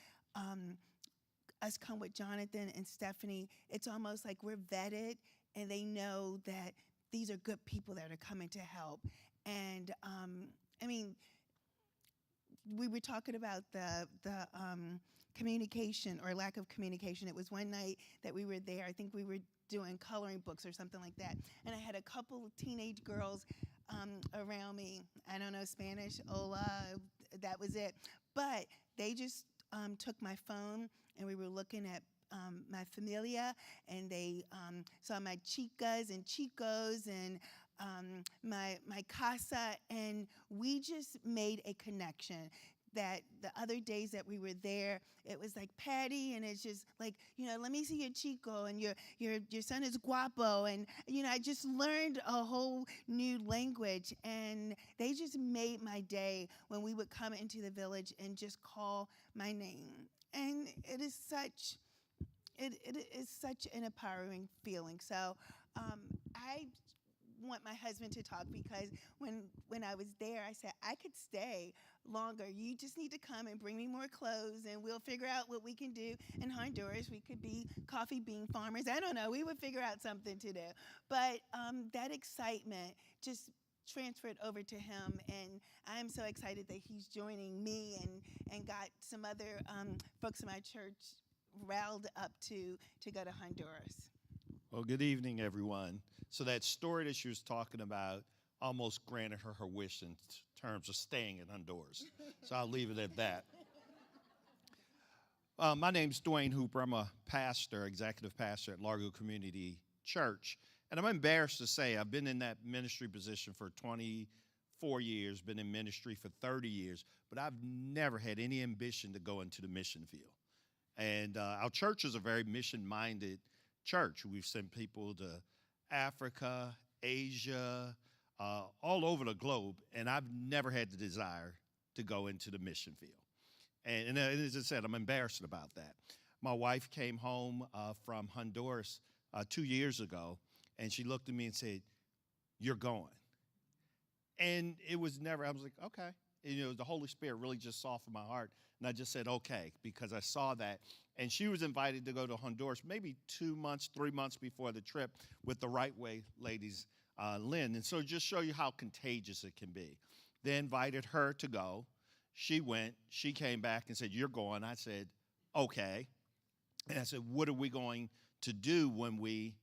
us come with Jonathan and Stephanie, it's almost like we're vetted and they know that these are good people that are coming to help. And I mean, we were talking about the communication or lack of communication. It was one night that we were there. I think we were doing coloring books or something like that. And I had a couple of teenage girls around me. I don't know Spanish, hola, that was it. But they just took my phone and we were looking at my familia, and they saw my chicas and chicos and my casa, and we just made a connection. That the other days that we were there, it was like, Patty, and it's just like, you know, let me see your chico, and your son is guapo, and you know, I just learned a whole new language, and they just made my day when we would come into the village and just call my name, and it is such an empowering feeling. So I want my husband to talk, because when I was there, I said, I could stay longer. You just need to come and bring me more clothes, and we'll figure out what we can do in Honduras. We could be coffee bean farmers. I don't know. We would figure out something to do. But that excitement just transferred over to him, and I'm so excited that he's joining me and got some other folks in my church riled up to go to Honduras. Well, good evening, everyone. So that story that she was talking about almost granted her wish in terms of staying in Honduras. So I'll leave it at that. My name's Dwayne Hooper. I'm a pastor, executive pastor at Largo Community Church. And I'm embarrassed to say I've been in that ministry position for 24 years, been in ministry for 30 years, but I've never had any ambition to go into the mission field. And our church is a very mission-minded church. We've sent people to Africa, Asia, all over the globe, and I've never had the desire to go into the mission field. And as I said, I'm embarrassed about that. My wife came home from Honduras 2 years ago, and she looked at me and said, "You're going." And it was never, I was like, okay. And, you know, the Holy Spirit really just softened my heart. And I just said, okay, because I saw that. And she was invited to go to Honduras maybe 2 months, 3 months before the trip with the Right Way ladies, Lynn. And so just show you how contagious it can be. They invited her to go. She went. She came back and said, "You're going." I said, okay. And I said, "What are we going to do when we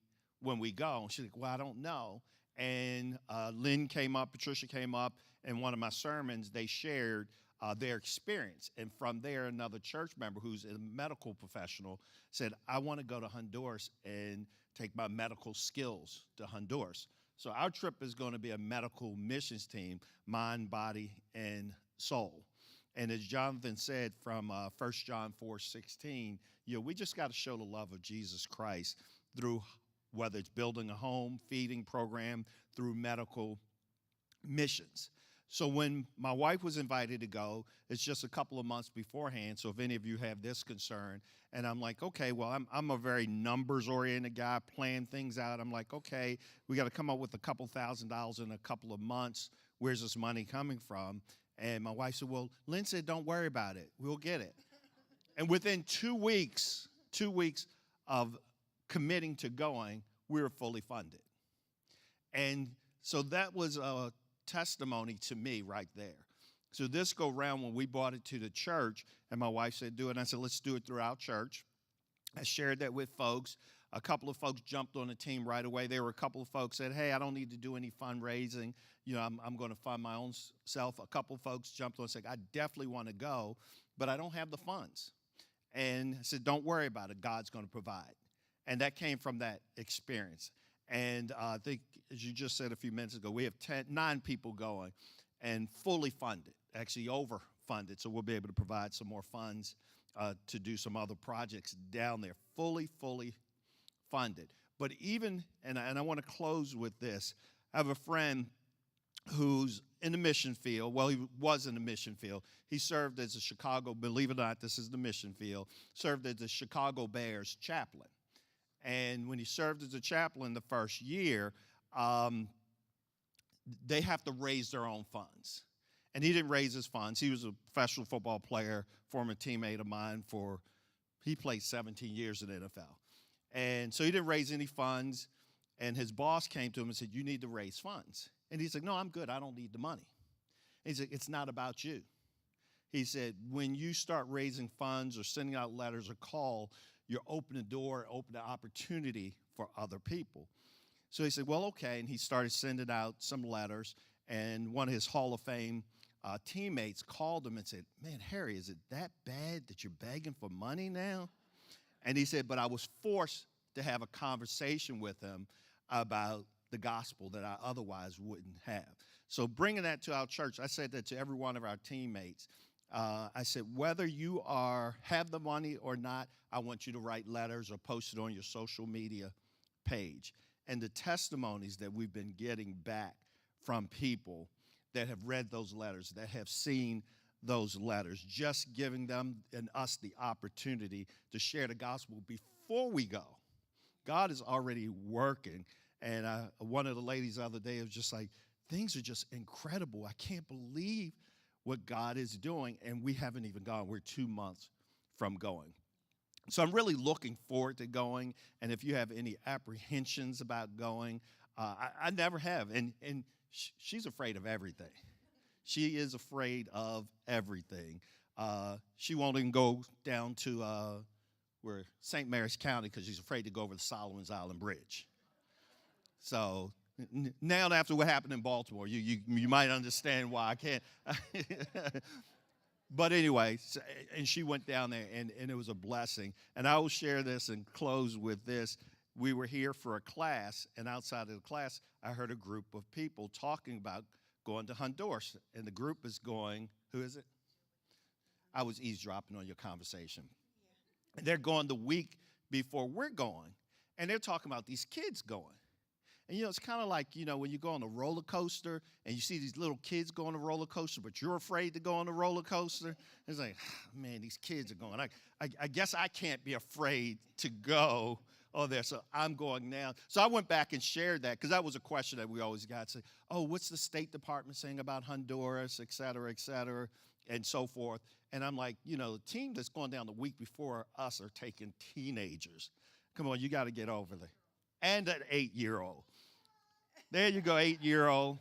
go?" And she's like, "Well, I don't know." And Lynn came up, Patricia came up, and one of my sermons, they shared their experience. And from there, another church member who's a medical professional said, "I want to go to Honduras and take my medical skills to Honduras." So our trip is going to be a medical missions team, mind, body, and soul. And as Jonathan said from 1 John 4:16, you know, we just got to show the love of Jesus Christ through whether it's building a home, feeding program, through medical missions. So when my wife was invited to go, it's just a couple of months beforehand. So if any of you have this concern, and I'm like, okay, well, I'm a very numbers-oriented guy, plan things out. I'm like, okay, we got to come up with a couple $1,000s in a couple of months. Where's this money coming from? And my wife said, well, Lynn said, don't worry about it. We'll get it. And within 2 weeks of committing to going, we were fully funded. And so that was a testimony to me right there. So this go round, when we brought it to the church, and my wife said, do it. And I said, let's do it through our church. I shared that with folks. A couple of folks jumped on the team right away. There were a couple of folks said, hey, I don't need to do any fundraising. You know, I'm going to fund my own self. A couple of folks jumped on and said, I definitely want to go, but I don't have the funds. And I said, don't worry about it. God's going to provide. And that came from that experience. And I think, as you just said a few minutes ago, we have 9 people going and fully funded, actually overfunded. So we'll be able to provide some more funds to do some other projects down there, fully funded. But even, and I want to close with this, I have a friend who's in the mission field. Well, he was in the mission field. He served as a Chicago, believe it or not, this is the mission field, served as the Chicago Bears chaplain. And when he served as a chaplain the first year, they have to raise their own funds. And he didn't raise his funds. He was a professional football player, former teammate of mine he played 17 years in the NFL. And so he didn't raise any funds. And his boss came to him and said, you need to raise funds. And he said, no, I'm good. I don't need the money. He said, it's not about you. He said, when you start raising funds or sending out letters or call, you're opening the door, open the opportunity for other people. So he said, well, okay. And he started sending out some letters. And one of his Hall of Fame teammates called him and said, man, Harry, is it that bad that you're begging for money now? And he said, but I was forced to have a conversation with him about the gospel that I otherwise wouldn't have. So bringing that to our church, I said that to every one of our teammates. I said, whether you have the money or not, I want you to write letters or post it on your social media page. And the testimonies that we've been getting back from people that have read those letters, that have seen those letters, just giving them and us the opportunity to share the gospel before we go. God is already working. And one of the ladies the other day was just like, things are just incredible. I can't believe what God is doing. And we haven't even gone. We're 2 months from going. So I'm really looking forward to going. And if you have any apprehensions about going, I never have. And she's afraid of everything. She is afraid of everything. She won't even go down to St. Mary's County because she's afraid to go over the Solomon's Island Bridge. So now after what happened in Baltimore, you might understand why I can't. But anyway, and she went down there, and it was a blessing. And I will share this and close with this. We were here for a class, and outside of the class, I heard a group of people talking about going to Honduras. And the group is going, who is it? I was eavesdropping on your conversation. And they're going the week before we're going, and they're talking about these kids going. And, it's kind of like, when you go on a roller coaster and you see these little kids go on a roller coaster, but you're afraid to go on a roller coaster. It's like, man, these kids are going. I guess I can't be afraid to go there, so I'm going now. So I went back and shared that because that was a question that we always got. Say, what's the State Department saying about Honduras, et cetera, and so forth. And I'm like, the team that's going down the week before us are taking teenagers. Come on, you got to get over there. And an 8-year-old. There you go, 8-year-old.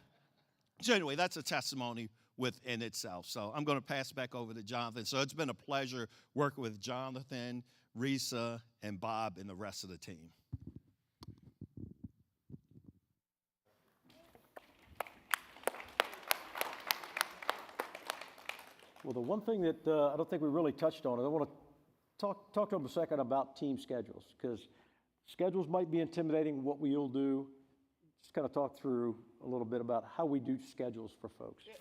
So anyway, that's a testimony within itself. So I'm going to pass it back over to Jonathan. So it's been a pleasure working with Jonathan, Risa, and Bob, and the rest of the team. Well, the one thing that I don't think we really touched on, and I want to talk to them a second about team schedules, because schedules might be intimidating. What we'll do, just kind of talk through a little bit about how we do schedules for folks. Yeah,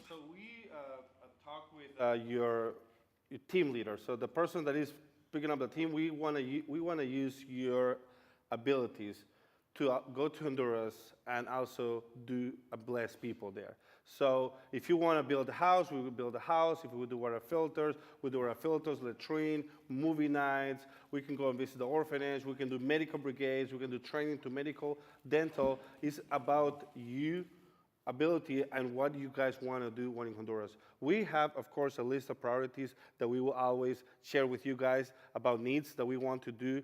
so we talk with your team leader. So the person that is picking up the team, we want to use your abilities to go to Honduras and also bless people there. So if you want to build a house, we will build a house. If we do water filters, we do water filters, latrine, movie nights. We can go and visit the orphanage. We can do medical brigades. We can do training to medical, dental. It's about you ability and what you guys want to do when in Honduras. We have, of course, a list of priorities that we will always share with you guys about needs that we want to do.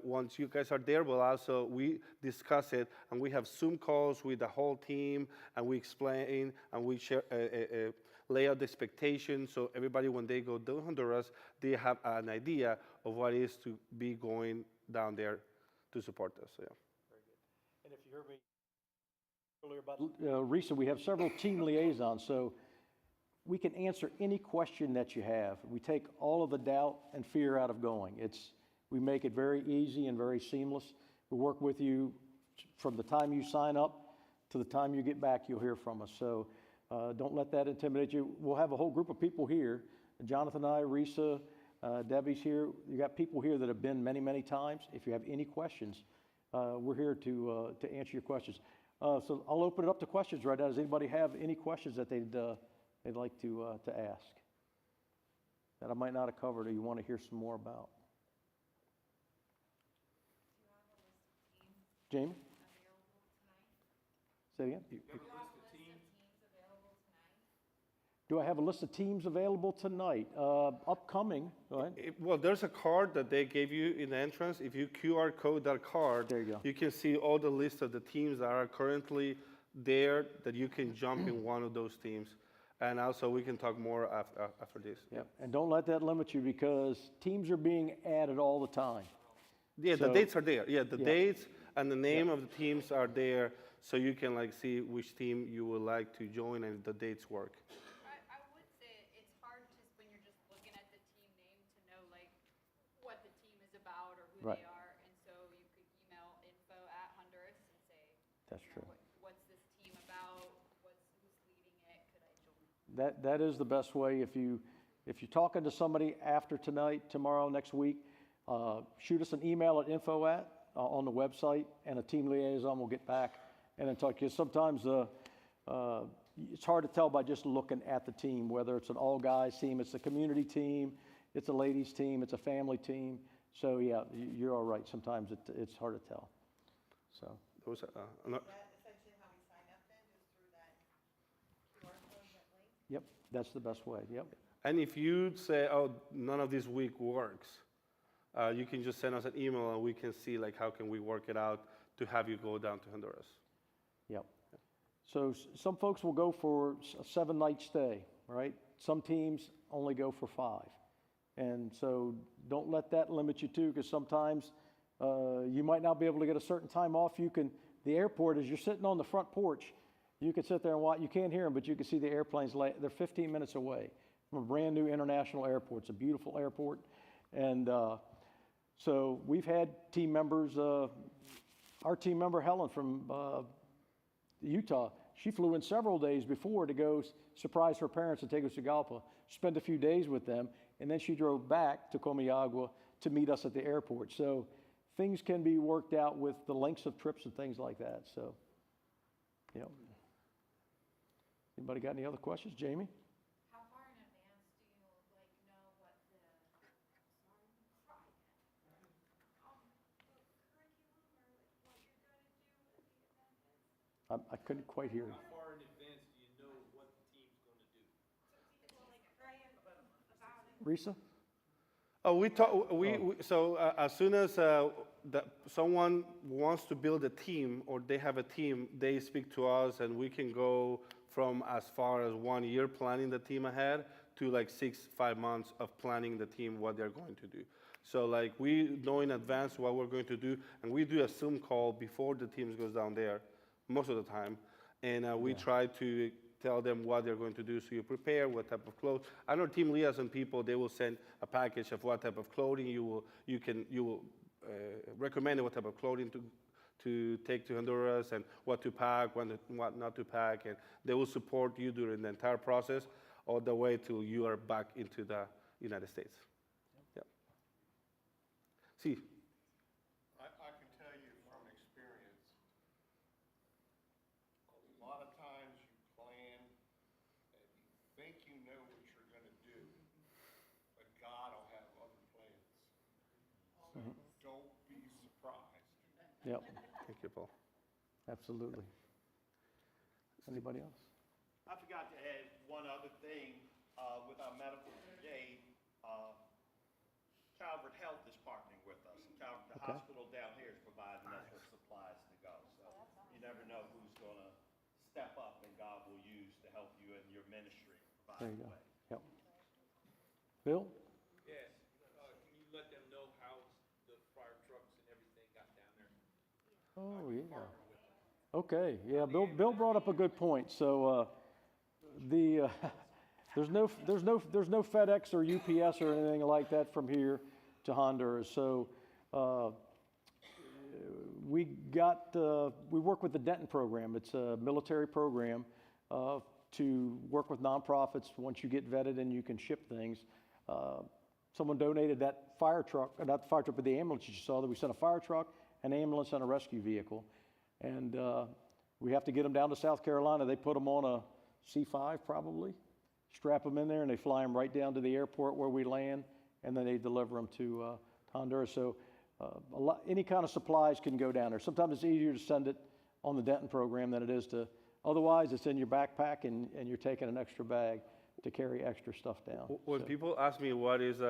Once you guys are there, we discuss it, and we have Zoom calls with the whole team, and we explain, and we share, lay out the expectations, so everybody, when they go to Honduras, they have an idea of what it is to be going down there to support us. So, yeah. Very good. And if you heard me earlier about Risa, we have several team liaisons. So we can answer any question that you have. We take all of the doubt and fear out of going. We make it very easy and very seamless. We work with you from the time you sign up to the time you get back, you'll hear from us. So don't let that intimidate you. We'll have a whole group of people here. Jonathan and I, Risa, Debbie's here. You got people here that have been many, many times. If you have any questions, we're here to answer your questions. So I'll open it up to questions right now. Does anybody have any questions that they'd like to ask that I might not have covered or you want to hear some more about? Jamie? Say it again? Do I have a list of teams available tonight? Upcoming, go ahead. Well, there's a card that they gave you in the entrance. If you QR code that card, there you go. You can see all the list of the teams that are currently there that you can jump in one of those teams. And also we can talk more after this. Yep. And don't let that limit you because teams are being added all the time. Yeah, So- the dates are there. Yeah, the Yeah. dates and the name of the teams are there, so you can like see which team you would like to join and the dates work. I would say it's hard just when you're just looking at the team name to know like what the team is about or who Right. they are, and so you could email info@Honduras and say, That's you know, true. what's this team about? Who's leading it? Could I join? That is the best way. If you're talking to somebody after tonight, tomorrow, next week, shoot us an email at info@ on the website, and a team liaison will get back and then talk to you. Sometimes it's hard to tell by just looking at the team, whether it's an all-guys team, it's a community team, it's a ladies team, it's a family team. So yeah, you're all right. Sometimes it's hard to tell. So. Those are, Yep, that's the best way. Yep. And if you say, oh, none of this week works, you can just send us an email and we can see like how can we work it out to have you go down to Honduras. Yep. So some folks will go for a 7-night stay, right? Some teams only go for 5. And so don't let that limit you too, because sometimes you might not be able to get a certain time off. The airport, as you're sitting on the front porch, you can sit there and watch. You can't hear them, but you can see the airplanes. They're 15 minutes away from a brand new international airport. It's a beautiful airport. And so we've had team members, our team member Helen from Utah, she flew in several days before to go surprise her parents in Tegucigalpa, spend a few days with them, and then she drove back to Comayagua to meet us at the airport. So things can be worked out with the lengths of trips and things like that. So, you know. Anybody got any other questions? Jamie? How far in advance do you know what the curriculum or what you're going to do at the event is? I couldn't quite hear you. How far in advance do you know what the team's going to do? Risa? Oh, as soon as someone wants to build a team or they have a team, they speak to us and we can go from as far as 1 year planning the team ahead to like 5 months of planning the team, what they're going to do. So like we know in advance what we're going to do, and we do a Zoom call before the team goes down there most of the time, and we try to tell them what they're going to do, so you prepare what type of clothes. I know team liaison people, they will send a package of what type of clothing you will recommend what type of clothing to take to Honduras and what to pack, what not to pack, and they will support you during the entire process all the way till you are back into the United States. Yeah. See. I can tell you from experience, a lot of times you plan and you think you know what you're going to do, but God will have other plans. So don't be surprised. Yep. Thank you, Paul. Absolutely. Anybody else? I forgot to add one other thing with our medical aid. Calvert Health is partnering with us. The hospital down here is providing us with supplies to go. So you never know who's going to step up and God will use to help you in your ministry. There you go. Yep. Bill? Yes. Can you let them know how the fire trucks and everything got down there? Oh, yeah. Okay, yeah, Bill brought up a good point. So There's no FedEx or UPS or anything like that from here to Honduras. So we work with the Denton program. It's a military program to work with nonprofits. Once you get vetted and you can ship things. Someone donated that fire truck, not the fire truck, but the ambulance you saw. That we sent a fire truck, an ambulance, and a rescue vehicle, and we have to get them down to South Carolina. They put them on a C5 probably, strap them in there, and they fly them right down to the airport where we land, and then they deliver them to Honduras. So any kind of supplies can go down there. Sometimes it's easier to send it on the Denton program than it is to, otherwise it's in your backpack and you're taking an extra bag to carry extra stuff down. When people ask me what is,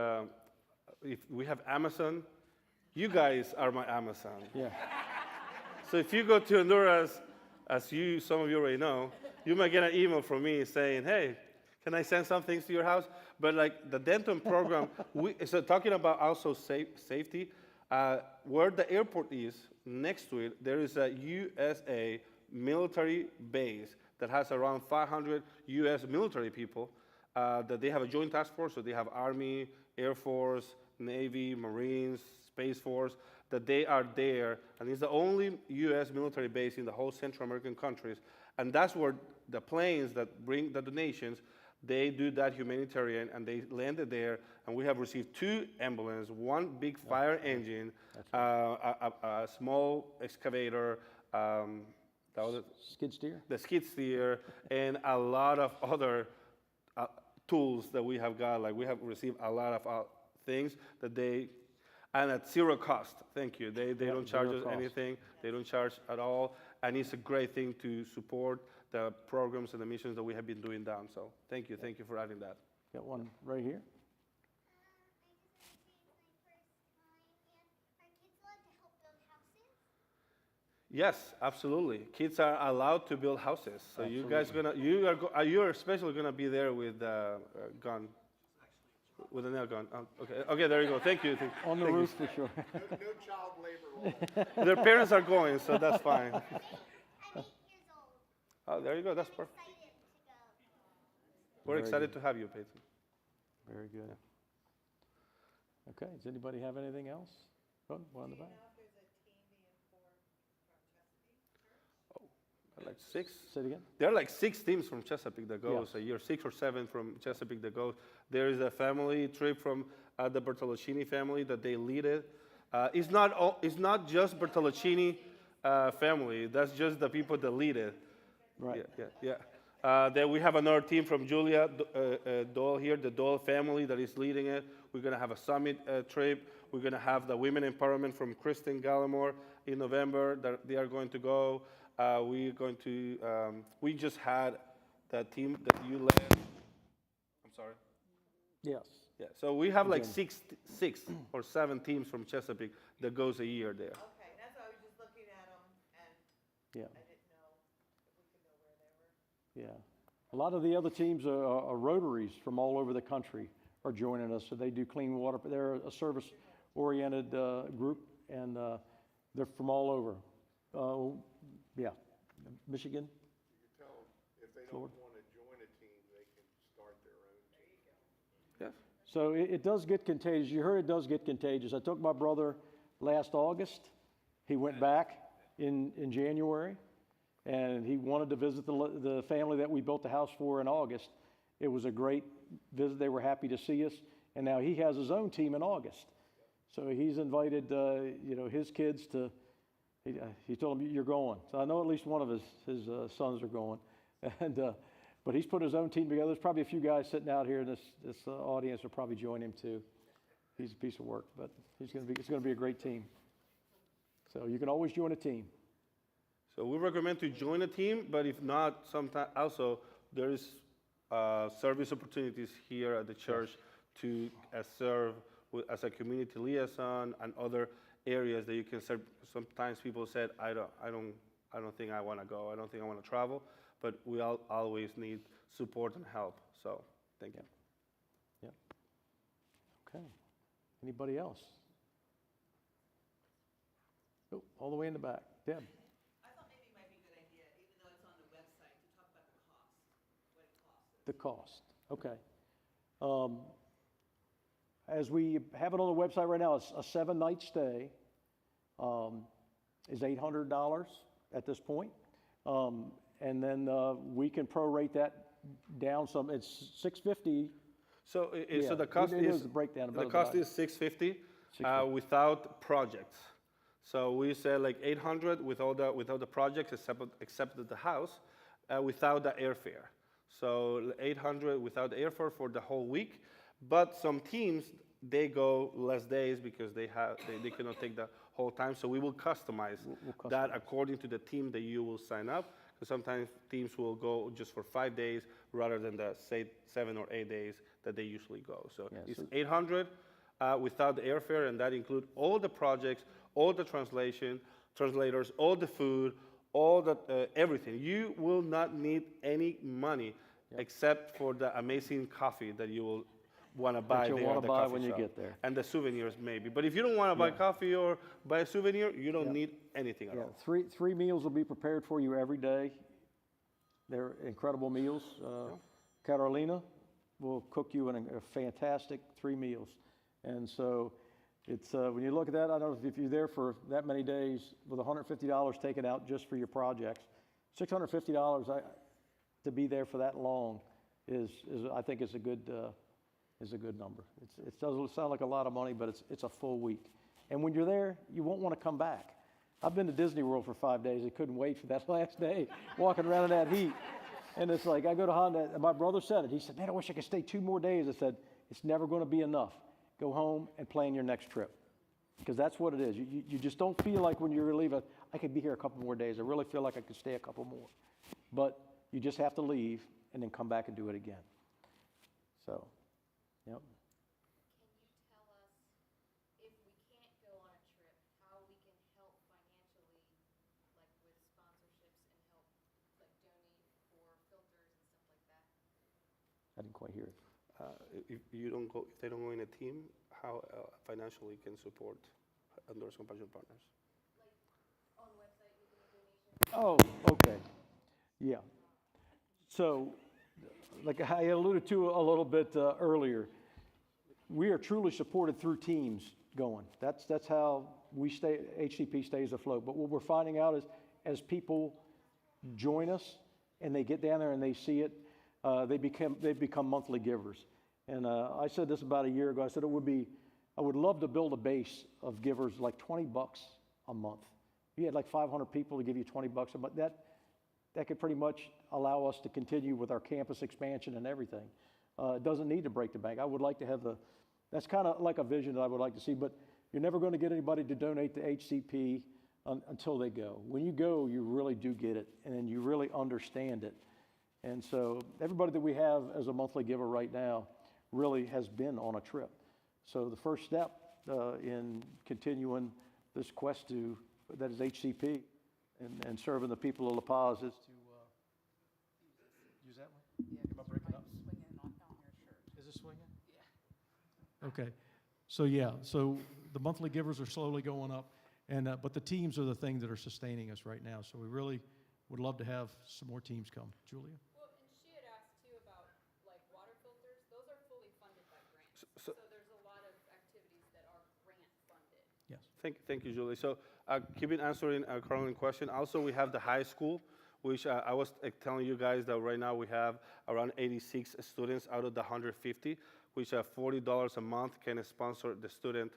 if we have Amazon, you guys are my Amazon. Yeah. So if you go to Honduras, as some of you already know, you might get an email from me saying, hey, can I send some things to your house? But like the Denton program, so talking about also safety, where the airport is, next to it, there is a USA military base that has around 500 US military people that they have a joint task force. So they have Army, Air Force, Navy, Marines, Space Force, that they are there. And it's the only US military base in the whole Central American countries. And that's where the planes that bring the donations, they do that humanitarian, and they landed there. And we have received 2 ambulances, 1 big fire engine, a small excavator, skid steer? The skid steer, and a lot of other tools that we have got. Like we have received a lot of things that and at zero cost. Thank you. They don't charge us anything. They don't charge at all. And it's a great thing to support the programs and the missions that we have been doing down. So thank you for adding that. Got one right here. Yes, absolutely. Kids are allowed to build houses. So Absolutely. you guys you are especially gonna be there with a gun, with a nail gun. Okay, there you go. Thank you. On the roof for sure. No child labor law. Their parents are going, so that's fine. Oh, there you go. That's perfect. We're excited to have you, Peyton. Very good. Okay, does anybody have anything else? One in the back. Like 6. Say it again. There are like 6 teams from Chesapeake that goes a year, 6 or 7 from Chesapeake that goes. There is a family trip from the Bertoluccini family that they lead it. It's not just Bertoluccini family. That's just the people that lead it. Right. Yeah. Then we have another team from Julia Dole here, the Dole family that is leading it. We're gonna have a summit trip. We're gonna have the women empowerment from Kristen Gallimore in November that they are going to go. We just had that team that you led. I'm sorry. Yes. Yeah. So we have like 6 or 7 teams from Chesapeake that goes a year there. Okay, that's why I was just looking at them, and Yeah. I didn't know if we could know where they were. Yeah. A lot of the other teams are Rotaries from all over the country are joining us. So they do clean water. They're a service-oriented group, and they're from all over. Yeah, Michigan. You can tell them if they don't Florida. want to join a team, they can start their own team. Yes. So it does get contagious. You heard it does get contagious. I took my brother last August. He went back in January, and he wanted to visit the family that we built the house for in August. It was a great visit. They were happy to see us, and now he has his own team in August. So he's invited his kids to. He told them, you're going. So I know at least one of his sons are going. And but he's put his own team together. There's probably a few guys sitting out here in this audience will probably join him too. He's a piece of work, but it's going to be a great team. So you can always join a team. So we recommend to join a team, but if not, sometimes also there is service opportunities here at the church to serve as a community liaison and other areas that you can serve. Sometimes people said, I don't think I want to go. I don't think I want to travel. But we always need support and help. So thank you. Yep. Okay. Anybody else? Oh, all the way in the back. Deb. I thought maybe it might be a good idea, even though it's on the website, to talk about the cost, what it costs. The cost. Okay. As we have it on the website right now, it's a 7-night stay. Is $800 at this point. And then we can prorate that down some. It's $650. So, Yeah, so the cost it is the breakdown. the cost is $650 without projects. So we said like $800 without the projects except the house, without the airfare. So $800 without the airfare for the whole week. But some teams they go less days because they cannot take the whole time. So we will customize that according to the team that you will sign up. Because sometimes teams will go just for 5 days rather than the say 7 or 8 days that they usually go. So it's $800 without the airfare, and that includes all the projects, all the translators, all the food, all the everything. You will not need any money except for the amazing coffee that you will want to buy there at the coffee when you shop. get there. And the souvenirs maybe. But if you don't want to buy coffee or buy a souvenir, you don't need anything at all. Three meals will be prepared for you every day. They're incredible meals. Carolina will cook you a fantastic 3 meals. And so it's when you look at that, I don't know if you're there for that many days with $150 taken out just for your projects, $650 to be there for that long is I think is a good number. It doesn't sound like a lot of money, but it's a full week. And when you're there, you won't want to come back. I've been to Disney World for 5 days. I couldn't wait for that last day, walking around in that heat. And it's like, I go to Honda, and my brother said it. He said, man, I wish I could stay 2 more days. I said, it's never going to be enough. Go home and plan your next trip. Because that's what it is. You just don't feel like when you're leaving, I could be here a couple more days. I really feel like I could stay a couple more. But you just have to leave and then come back and do it again. So, yep. I didn't quite hear it. If they don't go in a team, how financially can support Honduras Compassion Partners? Oh, okay. Yeah. So, like I alluded to a little bit earlier, we are truly supported through teams going. That's how we stay. HCP stays afloat. But what we're finding out is, as people join us and they get down there and they see it, they become monthly givers. And I said this about a year ago. I said I would love to build a base of givers like $20 a month. If you had like 500 people to give you $20 a month, that could pretty much allow us to continue with our campus expansion and everything. It doesn't need to break the bank. I would like to have that's kind of like a vision that I would like to see, but you're never going to get anybody to donate to HCP until they go. When you go, you really do get it, and then you really understand it. And so everybody that we have as a monthly giver right now really has been on a trip. So the first step in continuing this quest that is HCP and serving the people of La Paz is to use that one? Yeah. Am I breaking up? Is it swinging? Yeah. Okay. So the monthly givers are slowly going up, and but the teams are the thing that are sustaining us right now. So we really would love to have some more teams come. Julia? So there's a lot of activities that are grant funded. Yes. Thank you, Julie. So keeping answering Caroline's question, also we have the high school, which I was telling you guys that right now we have around 86 students out of the 150, which $40 a month can sponsor the student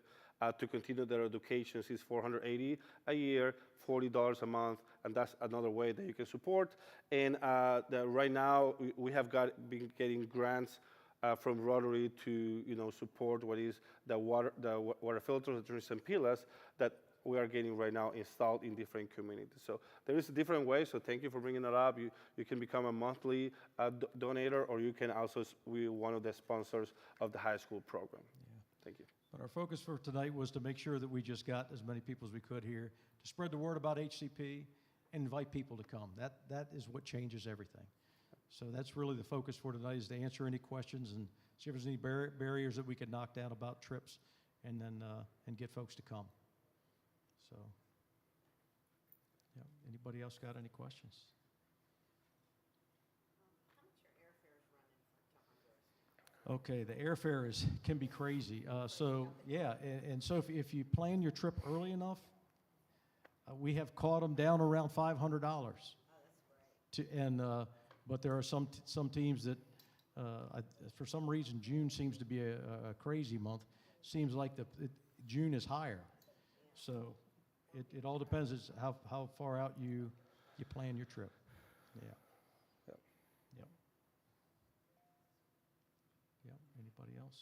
to continue their education. It's $480 a year, $40 a month, and that's another way that you can support. And right now we have been getting grants from Rotary to support what is the water filters, the trees and pillars that we are getting right now installed in different communities. So there is a different way. So thank you for bringing that up. You can become a monthly donator, or you can also be one of the sponsors of the high school program. Yeah. Thank you. But our focus for tonight was to make sure that we just got as many people as we could here to spread the word about HCP and invite people to come. That is what changes everything. So that's really the focus for tonight, is to answer any questions and see if there's any barriers that we could knock down about trips, and then and get folks to come. So, yeah. Anybody else got any questions? How much are airfares running to Honduras? Okay, the airfare can be crazy. So yeah, and so if you plan your trip early enough, we have caught them down around $500. Oh, that's great. But there are some teams that, for some reason, June seems to be a crazy month. Seems like June is higher. So it all depends as how far out you plan your trip. Yeah. Yep. Yep. Yep. Anybody else?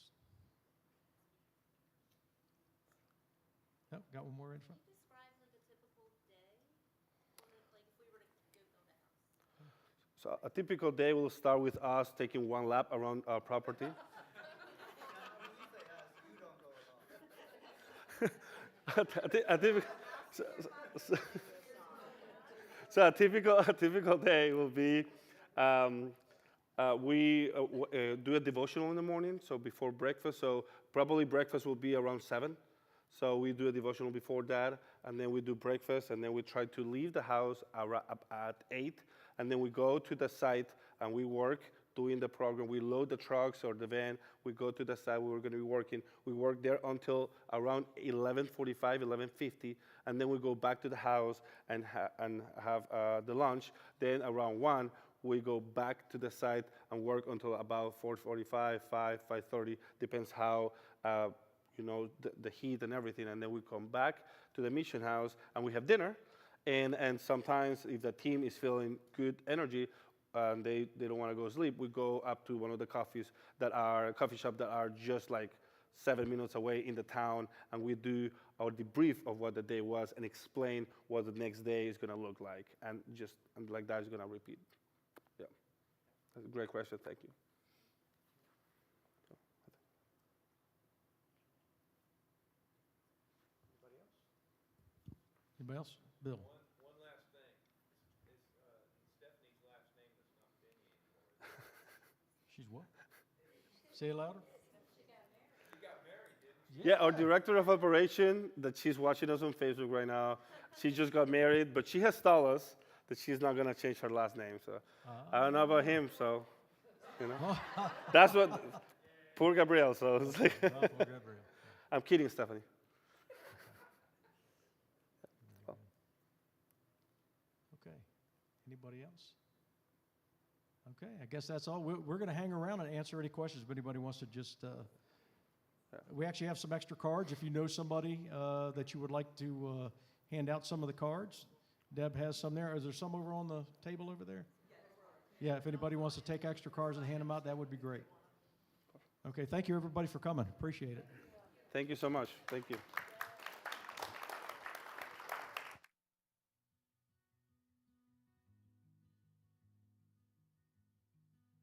Nope. Got one more info? So a typical day will start with us taking one lap around our property. So a typical day will be we do a devotional in the morning, so before breakfast. So probably breakfast will be around 7. So we do a devotional before that, and then we do breakfast, and then we try to leave the house at 8, and then we go to the site and we work doing the program. We load the trucks or the van. We go to the site where we're going to be working. We work there until around 11:45, 11:50, and then we go back to the house and have the lunch. Then around 1, we go back to the site and work until about 4:45, 5:30, depends how the heat and everything. And then we come back to the mission house and we have dinner. And sometimes if the team is feeling good energy and they don't want to go to sleep, we go up to one of the coffee shops that are just like 7 minutes away in the town, and we do our debrief of what the day was and explain what the next day is going to look like, and like that is going to repeat. Yeah, that's a great question. Thank you. Anybody else? Bill. One last thing. Stephanie's last name is not Benny anymore. She's what? Say it louder. She got married, didn't she? Yeah, our director of operation, that she's watching us on Facebook right now, she just got married, but she has told us that she's not going to change her last name. So I don't know about him, so, that's what, poor Gabriel. So it's like Poor Gabriel. I'm kidding, Stephanie. Okay. Anybody else? Okay, I guess that's all. We're going to hang around and answer any questions if anybody wants to just. We actually have some extra cards. If you know somebody that you would like to hand out some of the cards, Deb has some there. Is there some over on the table over there? Yeah, if anybody wants to take extra cards and hand them out, that would be great. Okay, thank you everybody for coming. Appreciate it. Thank you so much. Thank you.